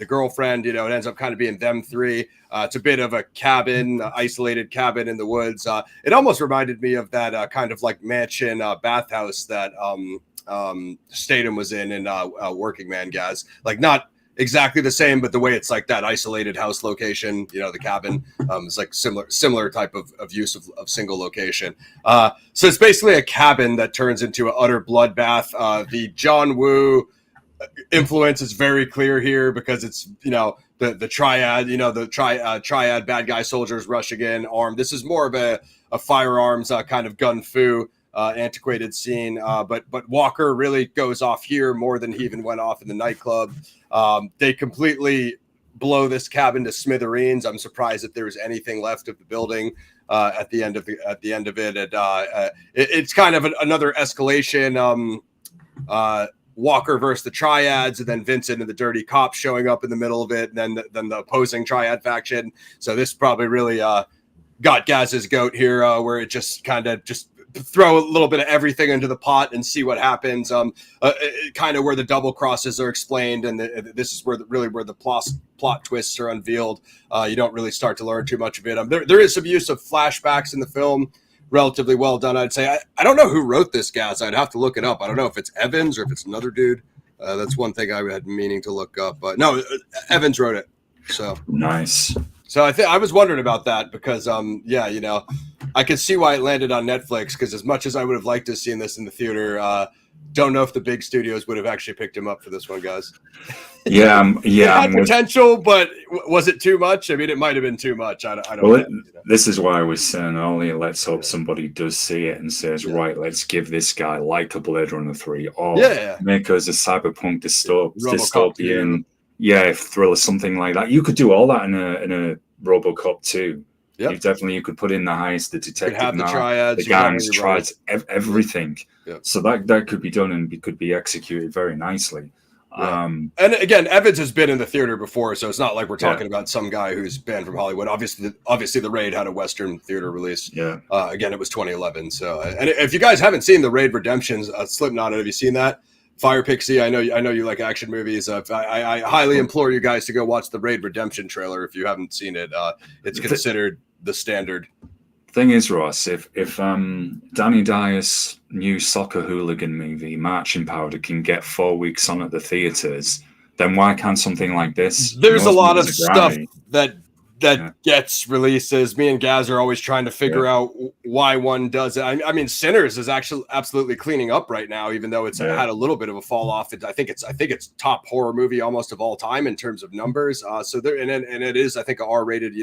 girlfriend, it ends up kind of being them three. It's a bit of a cabin, isolated cabin in the woods. It almost reminded me of that kind of like mansion bathhouse that Statham was in Working Man, Guys. Like, not exactly the same, but the way it's like that isolated house location, the cabin is like similar type of use of single location. So it's basically a cabin that turns into an utter bloodbath. The John Woo influence is very clear here, because it's the triad, triad bad guy soldiers rushing in armed. This is more of a firearms kind of gun fu antiquated scene, but Walker really goes off here more than he even went off in the nightclub. They completely blow this cabin to smithereens. I'm surprised that there's anything left of the building at the end of it. It's kind of another escalation. Walker versus the Triads, and then Vincent and the Dirty Cops showing up in the middle of it, and then the opposing Triad faction. So this probably really got Gaz's goat here, where it just kind of just throw a little bit of everything into the pot and see what happens. Kind of where the double crosses are explained, and this is where the plot twists are unveiled. You don't really start to learn too much of it. There is some use of flashbacks in the film, relatively well done, I'd say. I don't know who wrote this, Gaz. I'd have to look it up. I don't know if it's Evans or if it's another dude. That's one thing I had meaning to look up. But no, Evans wrote it. So nice. So I was wondering about that, because I could see why it landed on Netflix, because as much as I would have liked to have seen this in the theater, don't know if the big studios would have actually picked him up for this one, guys. Yeah. It had potential, but was it too much? I mean, it might have been too much. I don't know. This is why I was saying earlier, let's hope somebody does see it and says, right, let's give this guy like a Blade Runner 3, or make us a cyberpunk dystopian thriller, something like that. You could do all that in a RoboCop 2. Yep. You could put in the heist, the detective, have the triads, the gangs, triads, everything. Yep. So that could be done and could be executed very nicely. Yeah. And again, Evans has been in the theater before, so it's not like we're talking about some guy who's banned from Hollywood. Obviously, The Raid had a Western theater release. Yeah. Again, it was 2011. So, and if you guys haven't seen The Raid Redemptions, Slipknot, have you seen that? Fire Pixie, I know you like action movies. I highly implore you guys to go watch the Raid Redemption trailer if you haven't seen it. It's considered the standard. Thing is, Ross, if Danny Dyer's new soccer hooligan movie, Marching Powder, can get 4 weeks on at the theaters, then why can't something like this? There's a lot of stuff that gets releases. Me and Gaz are always trying to figure out why one does it. I mean, Sinners is actually absolutely cleaning up right now, even though it's had a little bit of a fall off. I think it's top horror movie almost of all time in terms of numbers. So there, and it is, I think, a R-rated,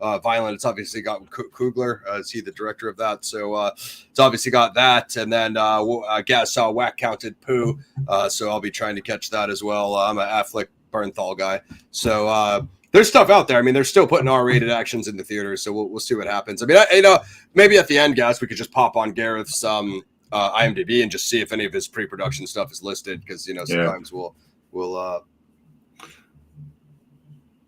violent. It's obviously got Coogler, is he the director of that? So it's obviously got that. And then Gaz saw Whack Counted Pooh. So I'll be trying to catch that as well. I'm an Affleck Bernthal guy. So there's stuff out there. I mean, they're still putting R-rated actions in the theaters, so we'll see what happens. I mean, maybe at the end, guys, we could just pop on Gareth's IMDb and just see if any of his pre-production stuff is listed, because sometimes we'll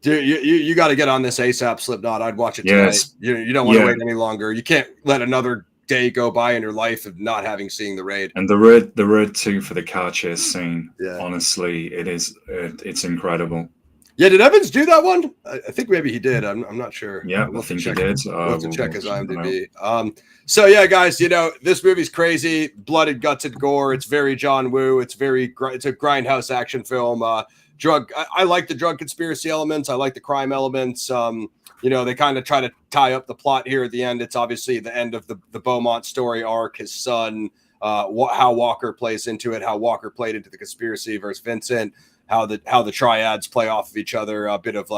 you got to get on this ASAP, Slipknot. I'd watch it tonight. Yes. You don't want to wait any longer. You can't let another day go by in your life of not having seen the Raid. And the Raid 2 for the car chase scene. Yeah. Honestly, it's incredible. Yeah, did Evans do that one? I think maybe he did. I'm not sure. Yeah, I think he did. We'll have to check his IMDb. So yeah, guys, this movie's crazy, blooded, guts, and gore. It's very John Woo. It's a grindhouse action film. I like the drug conspiracy elements. I like the crime elements. They kind of try to tie up the plot here at the end. It's obviously the end of the Beaumont story arc. His son, how Walker plays into it, how Walker played into the conspiracy versus Vincent. How the triads play off of each other, a bit of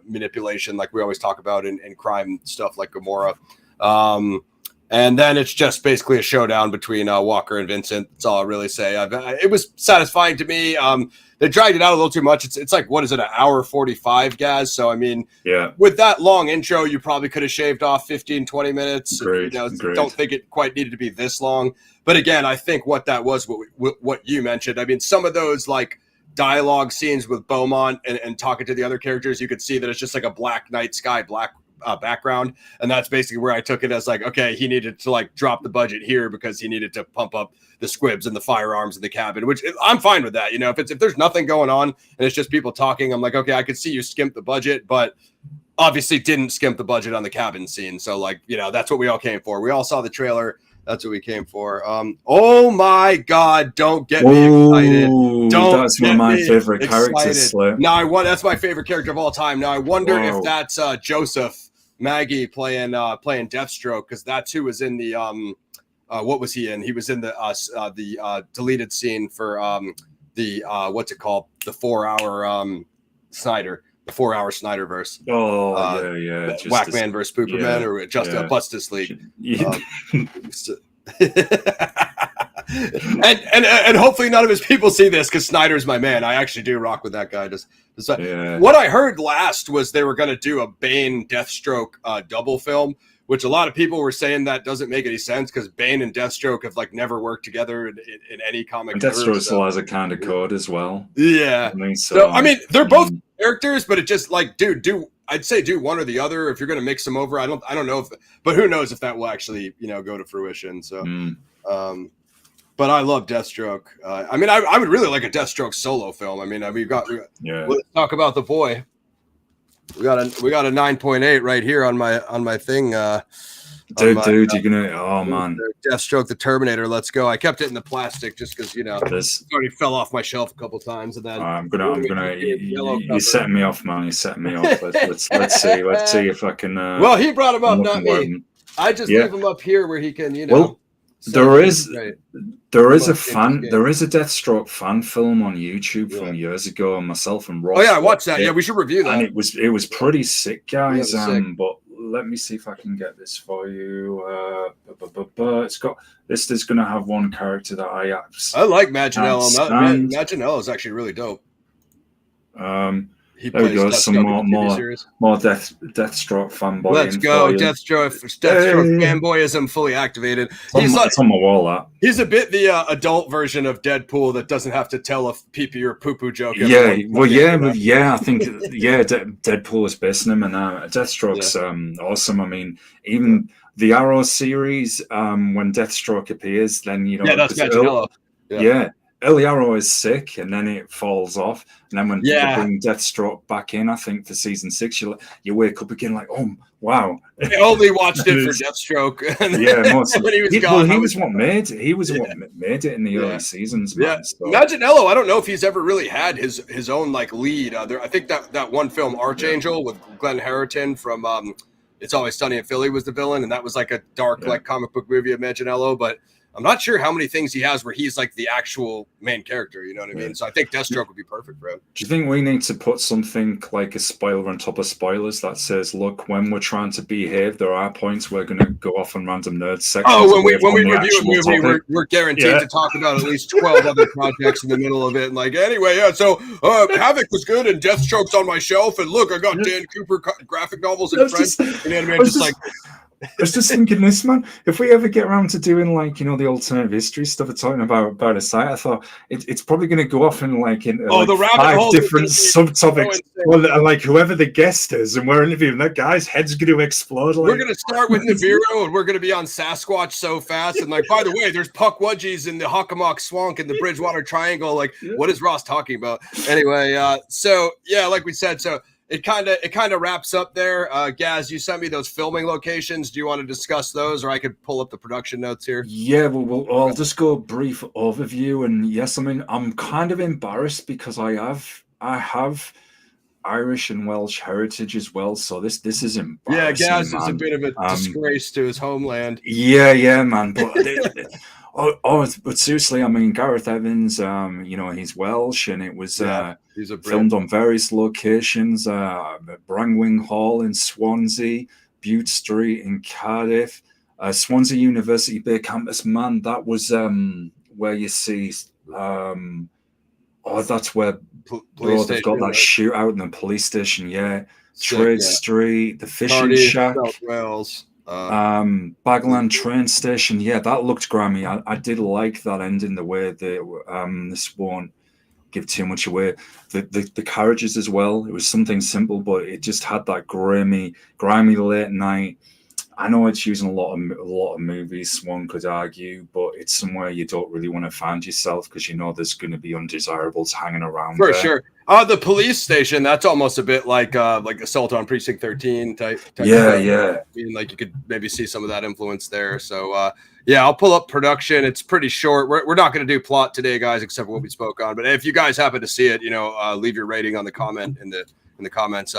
manipulation, like we always talk about in crime stuff like Gomorrah, and then it's just basically a showdown between Walker and Vincent. That's all I really say. It was satisfying to me. They dragged it out a little too much. It's like, what is it, an hour 45, guys? So I mean, with that long intro, you probably could have shaved off 15-20 minutes. Great. Don't think it quite needed to be this long. But again, I think what that was, what you mentioned. I mean, some of those like dialogue scenes with Beaumont and talking to the other characters, you could see that it's just like a black night sky, black background. And that's basically where I took it as like, okay, he needed to like drop the budget here because he needed to pump up the squibs and the firearms in the cabin, which I'm fine with that. If there's nothing going on and it's just people talking, I'm like, okay, I could see you skimp the budget, but obviously didn't skimp the budget on the cabin scene. So like, that's what we all came for. We all saw the trailer. That's what we came for. Oh my God! Don't get me excited. That's one of my favorite characters. Now that's my favorite character of all time. Now I wonder if that's Joseph Maggie playing Deathstroke, because that's who was in the what was he in? He was in the deleted scene for the what's it called? The 4-hour Snyder. The 4-hour Snyderverse. Whackman versus Spooperman, or Justice League. And hopefully none of his people see this, because Snyder's my man. I actually do rock with that guy. What I heard last was they were going to do a Bane Deathstroke double film, which a lot of people were saying that doesn't make any sense, because Bane and Deathstroke have like never worked together in any comic. And Deathstroke still has a kind of code as well. Yeah. I mean, they're both characters, but it just like, I'd say do one or the other if you're going to mix them over. I don't know but who knows if that will actually go to fruition. So but I love Deathstroke. I mean, I would really like a Deathstroke solo film. I mean, let's talk about the boy. We got a 9.8 right here on my thing. Dude, you're gonna. Oh man, Deathstroke the Terminator. Let's go. I kept it in the plastic just because it already fell off my shelf a couple times, and then I'm gonna. You're setting me off, man. You're setting me off. Let's see. Let's see if I can. Well, he brought him up, not me. I just leave him up here where he can. Well, there is a Deathstroke fan film on YouTube from years ago, and myself and Ross. Oh yeah, I watched that. Yeah, we should review that. And it was pretty sick, guys. But let me see if I can get this for you. It's got this is going to have one character that I like Maginello. Maginello is actually really dope. There we go. Some more Deathstroke fanboy. Let's go. Deathstroke fanboyism fully activated. It's on my wall. That he's a bit the adult version of Deadpool that doesn't have to tell a pee-pee or poo-poo joke. I think Deadpool is basing him, and Deathstroke's awesome. I mean, even the Arrow series, when Deathstroke appears, then that's Maginello. El Yarrow is sick, and then it falls off. And then when they bring Deathstroke back in, I think for season 6, you wake up again like, oh wow! I only watched it for Deathstroke. When he was gone. Well, he was what made it in the early seasons. Man, so. Manganiello, I don't know if he's ever really had his own like lead. I think that one film Archangel with Glenn Harrington from It's Always Sunny in Philly was the villain, and that was like a dark like comic book movie of Manganiello, but I'm not sure how many things he has where he's like the actual main character, you know what I mean? So I think Deathstroke would be perfect for him. Do you think we need to put something like a spoiler on top of spoilers that says, look, when we're trying to behave, there are points we're going to go off on random nerd sections. Oh, when we review a movie, we're guaranteed to talk about at least 12 other projects in the middle of it. And like, anyway, so Havoc was good and Deathstroke's on my shelf. And look, I got Dan Cooper graphic novels in French. And anime, just like... I was just thinking this, man. If we ever get around to doing like, the alternative history stuff, talking about a site, I thought it's probably going to go off in like the rabbit 5 different subtopics. Well, like whoever the guest is, and we're interviewing that guy's head's going to explode. Like. We're going to start with Nibiru, and we're going to be on Sasquatch so fast. And like, by the way, there's Puckwudgies in the Hockomock Swamp and the Bridgewater Triangle. Like, what is Ross talking about? Anyway, so yeah, like we said, so. It kind of wraps up there. Gaz, you sent me those filming locations. Do you want to discuss those, or I could pull up the production notes here? Yeah, well, I'll just go a brief overview. And yes, I mean, I'm kind of embarrassed because I have Irish and Welsh heritage as well. So this is embarrassing. Yeah, Gaz is a bit of a disgrace to his homeland. Yeah, man. But seriously, I mean, Gareth Evans, he's Welsh, and it was he's filmed on various locations, Brangwing Hall in Swansea, Bute Street in Cardiff, Swansea University Bay Campus. Man, that was where you see, that's where they've got that shootout in the police station. Yeah, Trade Street, the fishing Cardiff, shack. South Wales. Bagland train station, that looked grimy. I did like that ending, the way that this won't give too much away. The carriages as well, it was something simple, but it just had that grimy late night. I know it's using a lot of movies, one could argue, but it's somewhere you don't really want to find yourself because there's going to be undesirables hanging around. For sure. The police station, that's almost a bit like Assault on Precinct 13 type. Yeah. I mean, like you could maybe see some of that influence there. So I'll pull up production. It's pretty short. We're not going to do plot today, guys, except for what we spoke on. But if you guys happen to see it, leave your rating on the comment in the comments.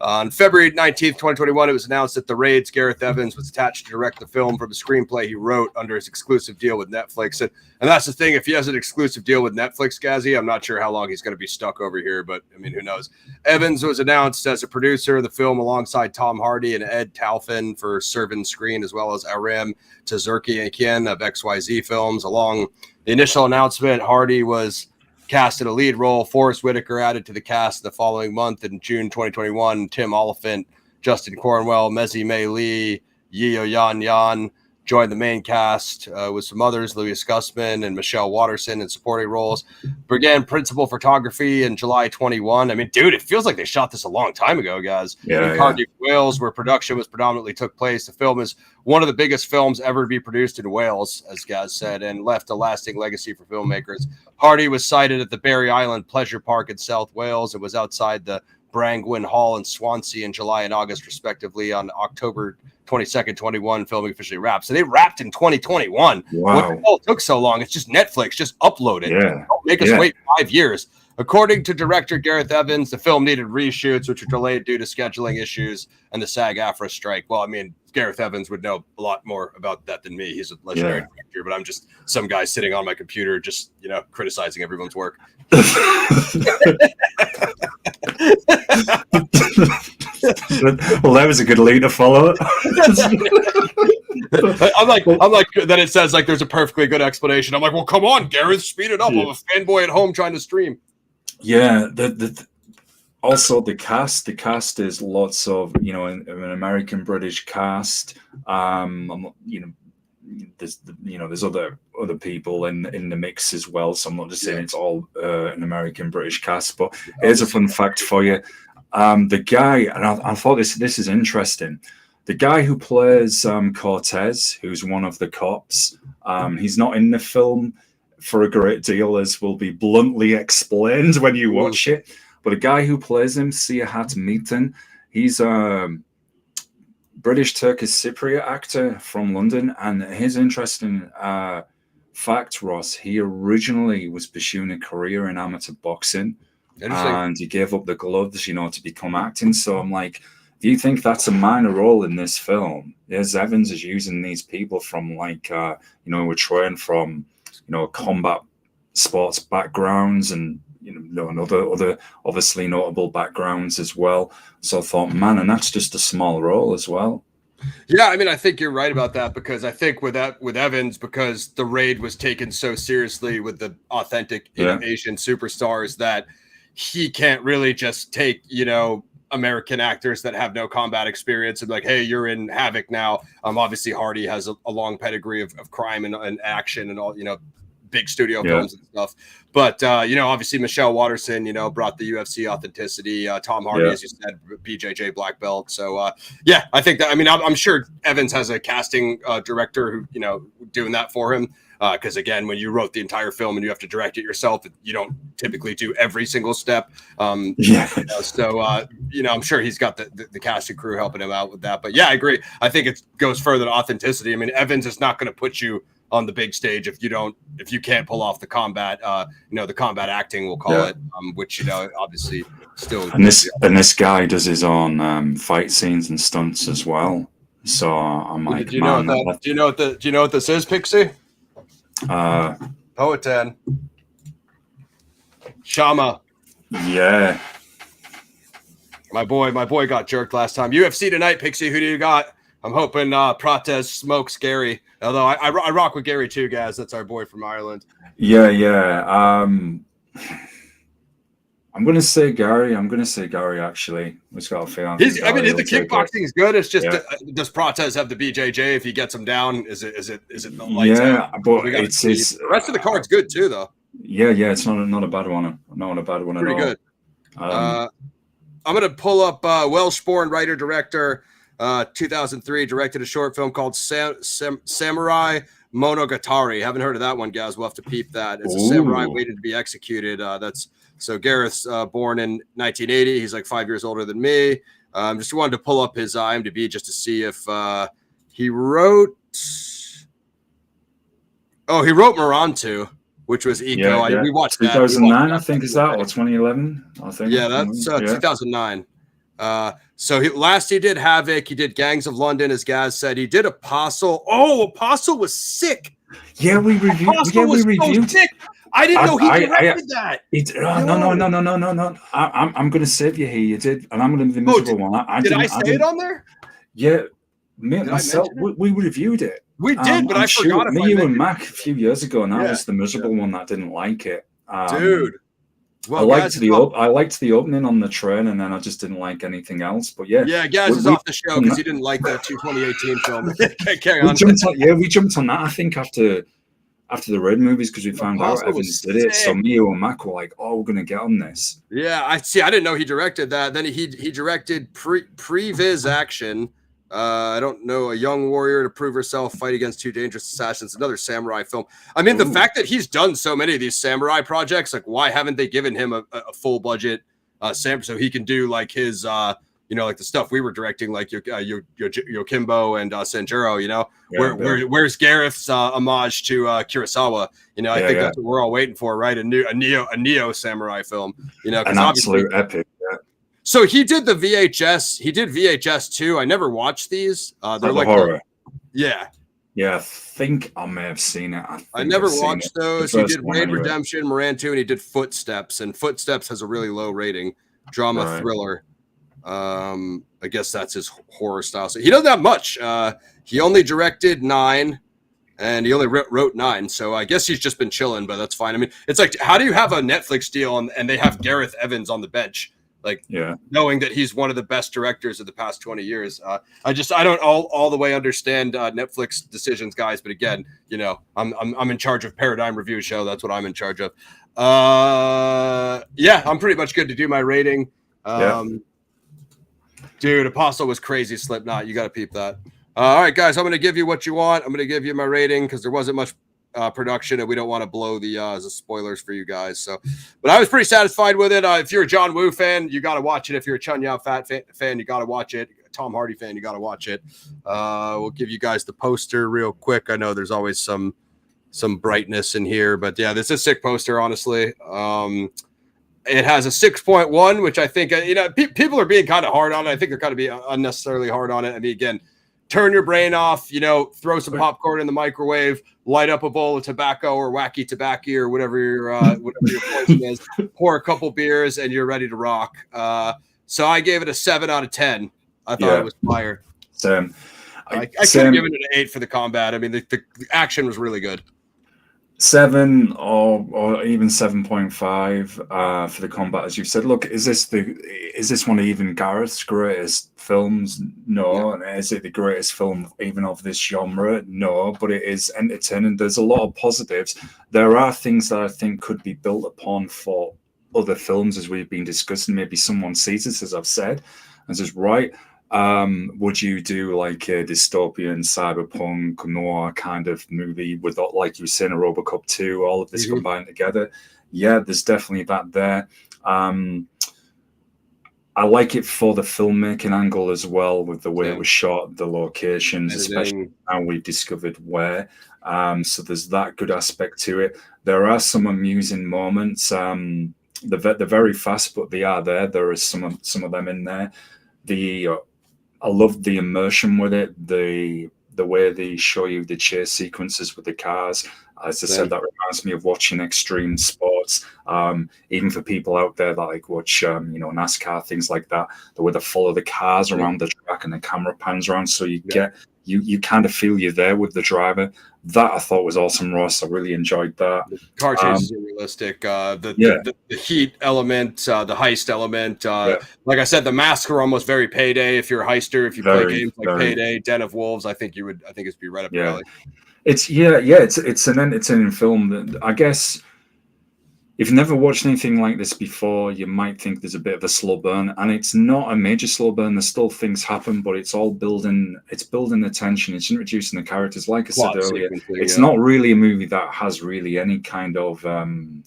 On February 19th, 2021, it was announced that The Raid's Gareth Evans was attached to direct the film from the screenplay he wrote under his exclusive deal with Netflix. And that's the thing. If he has an exclusive deal with Netflix, Gazzy, I'm not sure how long he's going to be stuck over here, but I mean, who knows? Evans was announced as a producer of the film alongside Tom Hardy and Ed Talfin for Servan Screen, as well as Aram Tazurkian of XYZ Films. Along the initial announcement, Hardy was cast in a lead role. Forest Whittaker added to the cast the following month in June 2021. Tim Olyphant, Justin Cornwell, Mezi Mei Lee, Yeo Yan joined the main cast with some others, Louis Gussman and Michelle Watterson in supporting roles. Began principal photography in July 21. I mean, dude, it feels like they shot this a long time ago, guys. In Cardiff, Wales, where production was predominantly took place. The film is one of the biggest films ever to be produced in Wales, as Gaz said, and left a lasting legacy for filmmakers. Hardy was sighted at the Barry Island Pleasure Park in South Wales and was outside the Brangwyn Hall in Swansea in July and August, respectively. On October 22nd, 21, filming officially wrapped. So they wrapped in 2021. Wow. What the hell took so long? It's just Netflix. Just upload it. Yeah. Don't make us wait 5 years. According to director Gareth Evans, the film needed reshoots, which were delayed due to scheduling issues and the SAG-AFTRA strike. Well, I mean, Gareth Evans would know a lot more about that than me. He's a legendary director, but I'm just some guy sitting on my computer just, criticizing everyone's work. Well, that was a good lead to follow. I'm like, then it says like there's a perfectly good explanation. I'm like, well, come on, Gareth, speed it up. I'm a fanboy at home trying to stream. Yeah, also the cast is lots of an American British cast. There's other people in the mix as well. So I'm not just saying it's all an American British cast. But here's a fun fact for you. The guy, and I thought this is interesting. The guy who plays Cortez, who's one of the cops, he's not in the film for a great deal, as will be bluntly explained when you watch it. But the guy who plays him, Siahat Meaton, he's a British Turkish Cypriot actor from London. And his interesting fact, Ross, he originally was pursuing a career in amateur boxing. And he gave up the gloves, you know, to become acting. So I'm like, do you think that's a minor role in this film? Yes, Evans is using these people from like, you know, we're trained from, you know, combat sports backgrounds and, you know, and other obviously notable backgrounds as well. So I thought, man, and that's just a small role as well. Yeah, I mean, I think you're right about that, because I think with Evans, because the Raid was taken so seriously with the authentic Asian superstars, that he can't really just take, you know, American actors that have no combat experience and like, hey, you're in Havoc now. Obviously Hardy has a long pedigree of crime and action and all, you know, big studio films and stuff. But, you know, obviously Michelle Watterson, you know, brought the UFC authenticity. Tom Hardy, as you said, BJJ black belt. So, yeah, I think that, I mean, I'm sure Evans has a casting director who, you know, doing that for him. Because again, when you wrote the entire film and you have to direct it yourself, you don't typically do every single step. You know, so, you know, I'm sure he's got the casting crew helping him out with that. But yeah, I agree. I think it goes further to authenticity. I mean, Evans is not going to put you on the big stage if you can't pull off the combat, you know, the combat acting, we'll call it, which, you know, obviously still. And this guy does his own fight scenes and stunts as well. So I'm like, do you know what this is, Pixie? Poetan. Shama. Yeah. My boy got jerked last time. UFC tonight, Pixie. Who do you got? I'm hoping Prates smokes Gary. Although I rock with Gary too, guys. That's our boy from Ireland. Yeah. I'm gonna say Gary. Actually, we've got a feeling. I mean, the kickboxing is good. It's just does Prates have the BJJ? If he gets him down, is it the lights out? But it's his. The rest of the card's good too, though. Yeah. It's not a bad one. Not a bad one at all. Pretty good. I'm gonna pull up Welsh-born writer director. 2003, directed a short film called Samurai Monogatari. Haven't heard of that one, guys. We'll have to peep that. It's a samurai waiting to be executed. So Gareth's born in 1980. He's like 5 years older than me. Just wanted to pull up his IMDb just to see if he wrote. Oh, he wrote Morantu, which was Eco. Yeah. We watched 2009, I think, is that, or 2011? I think. Yeah, that's 2009. So he did Havoc. He did Gangs of London, as Gaz said. He did Apostle. Oh, Apostle was sick. Yeah, we reviewed. So sick. I didn't know he directed that. No. I'm going to save you here. You did, and I'm going to be the miserable one. Did I say it on there? Yeah, myself. We reviewed it. We did, but I forgot. Me, you, and Mac a few years ago, and I was the miserable one that didn't like it. Dude. Well, I liked the opening on the train, and then I just didn't like anything else. But yeah, Gaz is off the show because he didn't like that 2018 film. Carry on. We jumped on that. I think after the Raid movies, because we found out Evans did it. So me and Mac were like, "Oh, we're gonna get on this." Yeah, I didn't know he directed that. Then he directed Previs Action. I don't know, a young warrior to prove herself, fight against two dangerous assassins, another samurai film. I mean, the fact that he's done so many of these samurai projects, like, why haven't they given him a full budget so he can do like his, you know, like the stuff we were directing, like Yokimbo and Sanjuro, you know, where's Gareth's homage to Kurosawa? You know, I think that's what we're all waiting for, right? A neo samurai film, you know, an absolute epic. So he did the VHS. He did VHS too. I never watched these. They're like horror. Yeah, I think I may have seen it. I never watched those. He did Raid Redemption, Morantu, and he did Footsteps. And Footsteps has a really low rating. Drama thriller. I guess that's his horror style. So he doesn't have much. He only directed 9. And he only wrote 9. So I guess he's just been chilling, but that's fine. I mean, it's like, how do you have a Netflix deal and they have Gareth Evans on the bench? Like, knowing that he's one of the best directors of the past 20 years. I don't all the way understand Netflix decisions, guys. But again, you know, I'm in charge of Paradigm Review Show. That's what I'm in charge of. I'm pretty much good to do my rating. Dude, Apostle was crazy. Slipknot. You got to peep that. All right, guys, I'm going to give you what you want. I'm going to give you my rating because there wasn't much production, and we don't want to blow the spoilers for you guys. So, but I was pretty satisfied with it. If you're a John Woo fan, you got to watch it. If you're a Chun Yao Fat fan, you got to watch it. Tom Hardy fan, you got to watch it. We'll give you guys the poster real quick. I know there's always some brightness in here, but yeah, this is a sick poster, honestly. It has a 6.1, which I think, people are being kind of hard on it. I think they're kind of being unnecessarily hard on it. I mean, again, turn your brain off, throw some popcorn in the microwave, light up a bowl of tobacco or wacky tobacco or whatever your poison is, pour a couple beers, and you're ready to rock. So I gave it a 7 out of 10. I thought it was fire. Same. I could have given it an 8 for the combat. I mean, the action was really good. 7 or even 7.5 for the combat, as you said. Look, is this one of even Gareth's greatest films? No. Yeah. Is it the greatest film even of this genre? No, but it is entertaining. There's a lot of positives. There are things that I think could be built upon for other films, as we've been discussing. Maybe someone sees this, as I've said, and says, right, would you do like a dystopian cyberpunk noir kind of movie with, like you were saying, a RoboCop 2, all of this combined together? Yeah, there's definitely that there. I like it for the filmmaking angle as well, with the way it was shot, the locations, especially now we've discovered where. So there's that good aspect to it. There are some amusing moments. They're very fast, but they are there. There are some of them in there. I love the immersion with it, the way they show you the chase sequences with the cars. As I said, that reminds me of watching extreme sports. Even for people out there that like watch, NASCAR, things like that, the way they follow the cars around the track and the camera pans around, so you get you kind of feel you're there with the driver. That I thought was awesome, Ross. I really enjoyed that. The car chases are realistic. The heat element, the heist element. Like I said, the masks are almost very Payday. If you're a heister, if you play games like Payday, Den of Wolves, I think it'd be right up your alley. It's an entertaining film that I guess if you've never watched anything like this before, you might think there's a bit of a slow burn, and it's not a major slow burn. There's still things happen, but it's all building the tension. It's introducing the characters. Like I said earlier, it's not really a movie that has really any kind of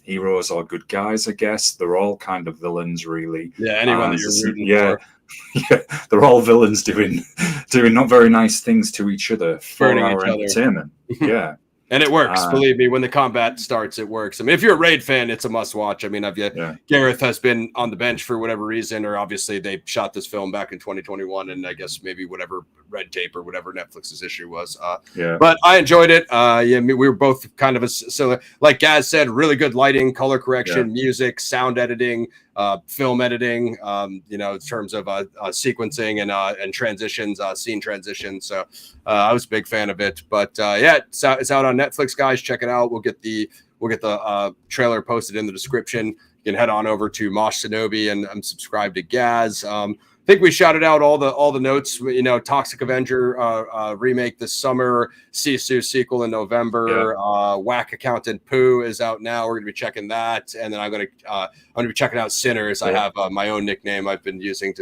heroes or good guys, I guess. They're all kind of villains, really. Yeah, anyone that you're rooting for. Yeah, they're all villains doing not very nice things to each other for our entertainment. Yeah. And it works, believe me. When the combat starts, it works. I mean, if you're a Raid fan, it's a must-watch. I mean, Gareth has been on the bench for whatever reason, or obviously they shot this film back in 2021, and I guess maybe whatever red tape or whatever Netflix's issue was. But I enjoyed it. We were both kind of so like Gaz said, really good lighting, color correction, music, sound editing, film editing. In terms of sequencing and transitions, scene transitions. So I was a big fan of it. But it's out on Netflix, guys. Check it out. We'll get the trailer posted in the description. You can head on over to Mosh Shinobi and subscribe to Gaz. I think we shouted out all the notes. Toxic Avenger remake this summer, Sisu sequel in November. Whack Accountant Pooh is out now. We're gonna be checking that, and then I'm gonna be checking out Sinners. I have my own nickname I've been using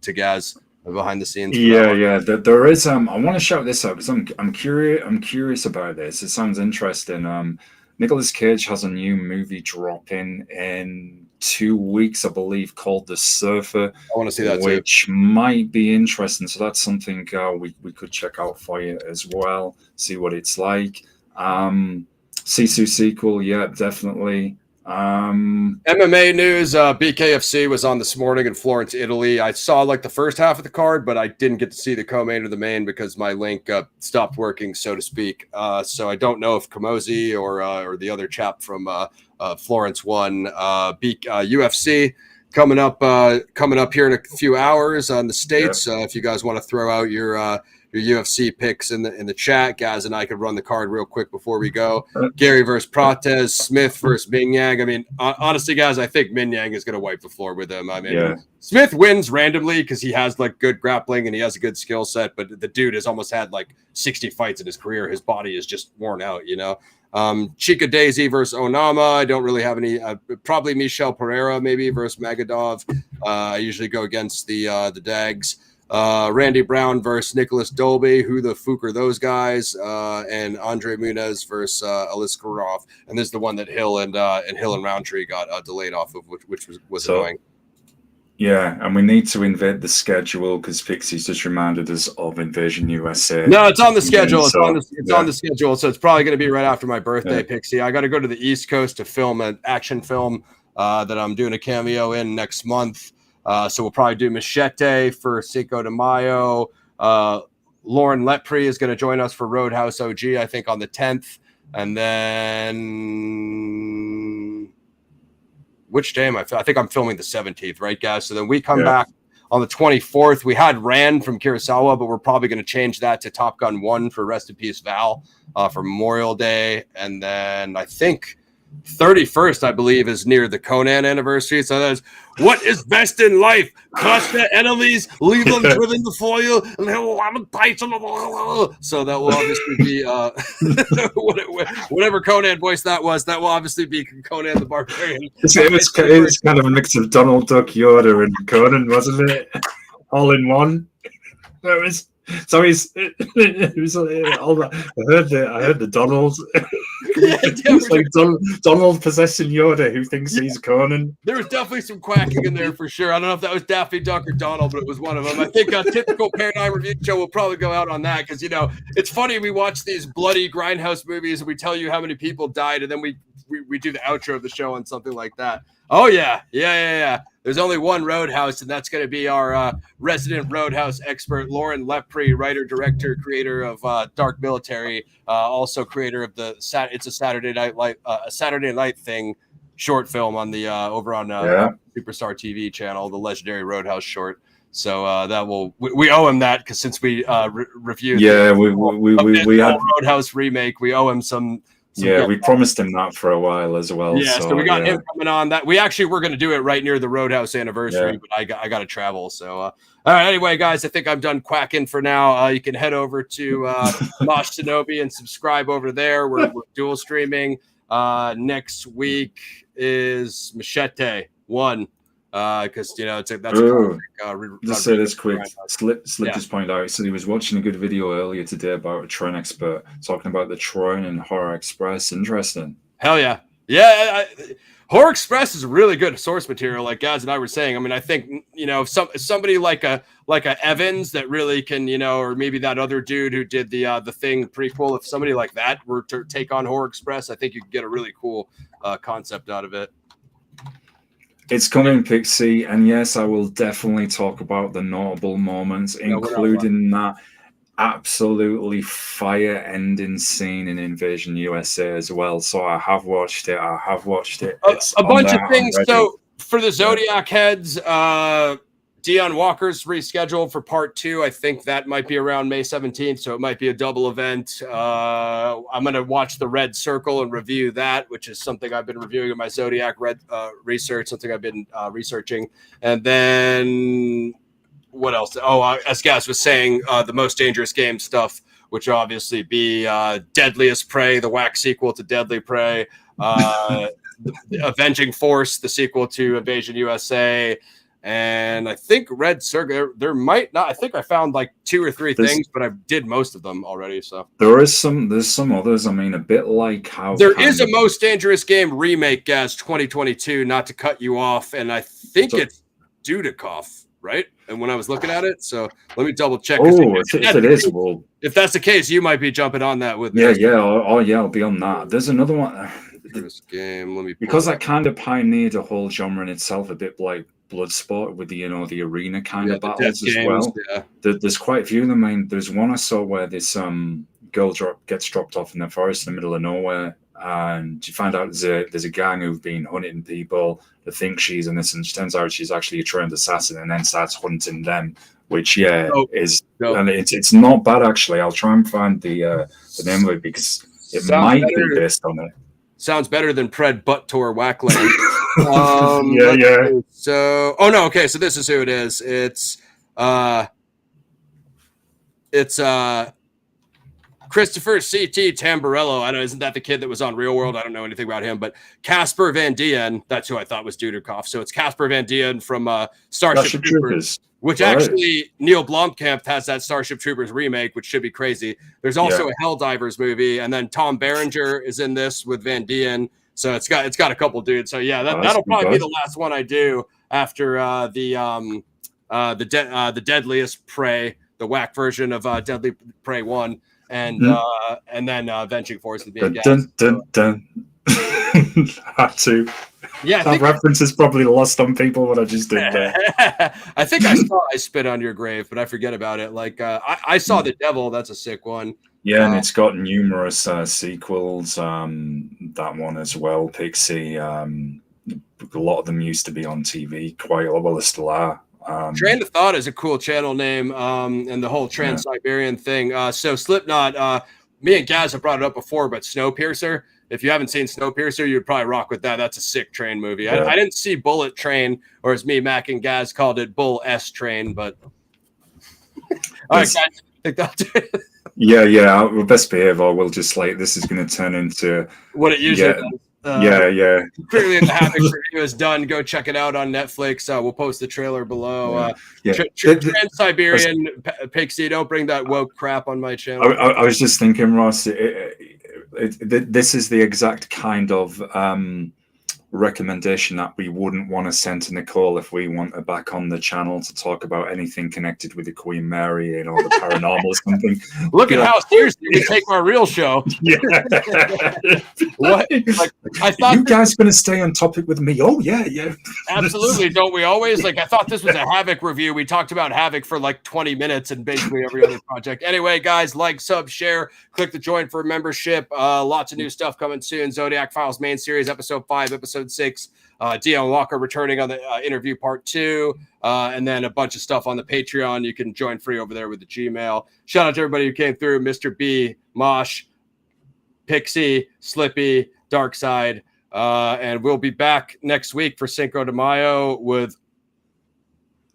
to Gaz behind the scenes. There is. I want to shout this out because I'm curious about this. It sounds interesting. Nicolas Cage has a new movie dropping in 2 weeks, I believe, called The Surfer. I want to see that which might be interesting. So that's something we could check out for you as well. See what it's like. Sisu sequel, definitely. MMA news. BKFC was on this morning in Florence, Italy. I saw like the first half of the card, but I didn't get to see the co-main or the main because my link stopped working, so to speak. So I don't know if Kamosi or the other chap from Florence won. UFC coming up here in a few hours on the States. If you guys want to throw out your UFC picks in the chat, Gaz and I could run the card real quick before we go. Gary versus Prates, Smith versus Minyang. I mean, honestly, guys, I think Minyang is going to wipe the floor with him. I mean, Smith wins randomly because he has like good grappling and he has a good skill set, but the dude has almost had like 60 fights in his career. His body is just worn out, Chica Daisy versus Onama. I don't really have any. Probably Michel Pereira maybe versus Magadov. I usually go against the Dags. Randy Brown versus Nicholas Dolby. Who the fuck are those guys? And Andre Muniz versus Alyssa Karoff. And this is the one that Hill and Roundtree got delayed off of, which was annoying. Yeah, and we need to invade the schedule because Pixie's just reminded us of Invasion USA. No, it's on the schedule. It's on the schedule, so it's probably going to be right after my birthday, Pixie. I got to go to the East Coast to film an action film that I'm doing a cameo in next month. So we'll probably do Machete for Cinco de Mayo. Lauren Lepre is going to join us for Roadhouse OG, I think, on the 10th. And then which day am I? I think I'm filming the 17th, right, guys? So then we come back on the 24th. We had Rand from Kurosawa, but we're probably going to change that to Top Gun 1 for Rest in Peace Val for Memorial Day. And then I think 31st, I believe, is near the Conan anniversary. So that's what is best in life. Crush their enemies, leave them driven the foil, and so that will obviously be whatever Conan voice that was. That will obviously be Conan the Barbarian. It was kind of a mix of Donald Duck, Yoda, and Conan, wasn't it? All in one. It was. So it was all that. I heard the Donald. It's like Donald possessing Yoda, who thinks he's Conan. There was definitely some quacking in there for sure. I don't know if that was Daffy Duck or Donald, but it was one of them. I think a typical Paradigm Review show will probably go out on that because it's funny. We watch these bloody grindhouse movies and we tell you how many people died, and then we do the outro of the show on something like that. Oh yeah. There's only one Roadhouse, and that's going to be our resident Roadhouse expert, Lauren Lepre, writer, director, creator of Dark Military, also creator of It's a Saturday Night Thing short film on the over on Superstar TV channel, the legendary Roadhouse short. So that we owe him that because since we reviewed we had Roadhouse remake, we owe him some. We promised him that for a while as well. Yeah, so we got him coming on that. We actually were going to do it right near the Roadhouse anniversary, but I got to travel. So, all right. Anyway, guys, I think I'm done quacking for now. You can head over to Mosh Shinobi and subscribe over there. We're dual streaming. Next week is Machete 1. Because that's just say this quick. Slip just pointed out. So he was watching a good video earlier today about a Tron expert talking about the Tron and Horror Express. Interesting. Hell yeah, Horror Express is really good source material. Like Gaz and I were saying. I mean, I think if somebody like a Evans that really can or maybe that other dude who did the Thing prequel. If somebody like that were to take on Horror Express, I think you could get a really cool concept out of it. It's coming, Pixie, and yes, I will definitely talk about the notable moments, including that absolutely fire ending scene in Invasion USA as well. So I have watched it. It's a bunch of things. So for the Zodiac heads, Dion Walker's rescheduled for part 2. I think that might be around May 17th, so it might be a double event. I'm going to watch the Red Circle and review that, which is something I've been reviewing in my Zodiac research, something I've been researching. And then what else? As Gaz was saying, the Most Dangerous Game stuff, which will obviously be Deadliest Prey, the whack sequel to Deadly Prey, Avenging Force, the sequel to Invasion USA, and I think Red Circle. There might not. I think I found like 2 or 3 things, but I did most of them already. So there's some others. I mean, a bit like how there is a Most Dangerous Game remake, Gaz, 2022. Not to cut you off, and I think it's Dudikoff, right? And when I was looking at it, so let me double check. If that's the case, you might be jumping on that with me. I'll be on that. There's another one. This game, let me because that kind of pioneered a whole genre in itself, a bit like Bloodsport with the the arena kind of battles as well. Yeah. There's quite a few of them. I mean, there's one I saw where this girl gets dropped off in the forest in the middle of nowhere, and you find out there's a gang who've been hunting people that think she's innocent. It turns out she's actually a trained assassin, and then starts hunting them. Which is and it's not bad actually. I'll try and find the name of it because it might be based on it. Sounds better than Pred Butt Tour Wackland. So, okay. So this is who it is. It's Christopher C.T. Tamburello. I don't know, isn't that the kid that was on Real World? I don't know anything about him, but Casper Van Dien, that's who I thought was Dudikoff. So it's Casper Van Dien from Starship Troopers, which actually Neil Blomkamp has that Starship Troopers remake, which should be crazy. There's also a Helldivers movie, and then Tom Berenger is in this with Van Dien. So it's got a couple dudes. So yeah, that'll probably be the last one I do after the Deadliest Prey, the whack version of Deadly Prey 1, and then Avenging Force with being Had to. Yeah, that reference is probably lost on people what I just did there. I think I saw I Spit on Your Grave, but I forget about it. Like I saw The Devil. That's a sick one. Yeah, and it's got numerous sequels. That one as well, Pixie. A lot of them used to be on TV quite a well. They still are. Train of Thought is a cool channel name, and the whole Trans-Siberian thing. So Slipknot, me and Gaz have brought it up before, but Snowpiercer. If you haven't seen Snowpiercer, you'd probably rock with that. That's a sick train movie. Yeah. I didn't see Bullet Train, or as me, Mac, and Gaz called it, Bull S Train. But all right, guys, I think that's it. Yeah. Well, best behave, or we'll just this is going to turn into what it usually does. Clearly, the Havoc review is done. Go check it out on Netflix. We'll post the trailer below. Trans-Siberian Pixie. Don't bring that woke crap on my channel. I was just thinking, Ross. This is the exact kind of recommendation that we wouldn't want to send to Nicole if we want her back on the channel to talk about anything connected with the Queen Mary, the paranormal or something. Look at how seriously we take our real show. Yeah. What? I thought you guys going to stay on topic with me? Oh yeah. Absolutely. Don't we always? I thought this was a Havoc review. We talked about Havoc for 20 minutes and basically every other project. Anyway, guys, like, sub, share, click the join for membership. Lots of new stuff coming soon. Zodiac Files main series, episode 5, episode 6. DL Walker returning on the interview part 2, and then a bunch of stuff on the Patreon. You can join free over there with the Gmail. Shout out to everybody who came through: Mr. B, Mosh, Pixie, Slippy, Darkside, and we'll be back next week for Cinco de Mayo with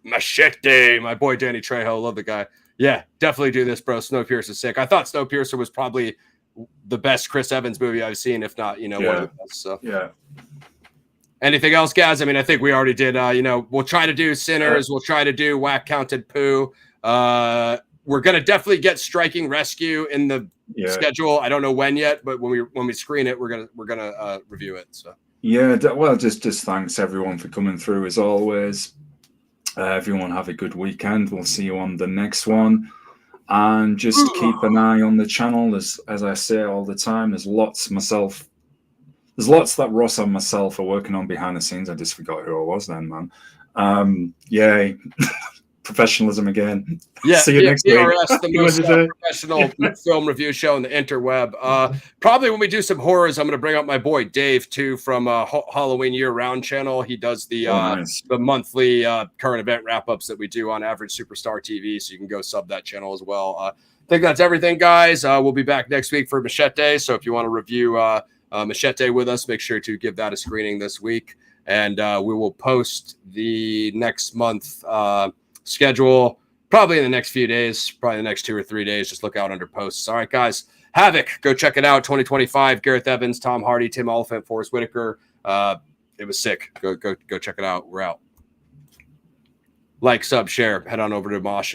Machete. My boy Danny Trejo, love the guy. Yeah, definitely do this, bro. Snowpiercer is sick. I thought Snowpiercer was probably the best Chris Evans movie I've seen, if not, one of the best. So yeah. Anything else, guys? I mean, I think we already did. We'll try to do Sinners. We'll try to do Whack Counted Poo. We're gonna definitely get Striking Rescue in the schedule. I don't know when yet, but when we screen it, we're gonna review it. So well, just thanks everyone for coming through as always. Everyone have a good weekend. We'll see you on the next one, and just keep an eye on the channel. As I say all the time, there's lots that Ross and myself are working on behind the scenes. I just forgot who I was then, man. Yay. Professionalism again. Yeah, see you next week. The most professional film review show on the interweb. Probably when we do some horrors, I'm going to bring up my boy Dave too from Halloween Year Round channel. He does the monthly current event wrap-ups that we do on Average Superstar TV, so you can go sub that channel as well. I think that's everything, guys. We'll be back next week for Machete, so if you want to review Machete with us, make sure to give that a screening this week, and we will post the next month schedule probably in the next few days, probably the next 2 or 3 days. Just look out under posts. All right, guys. Havoc, go check it out. 2025. Gareth Evans, Tom Hardy, Tim Olyphant, Forest Whittaker. It was sick. Go check it out. We're out. Like, sub, share. Head on over to Mosh.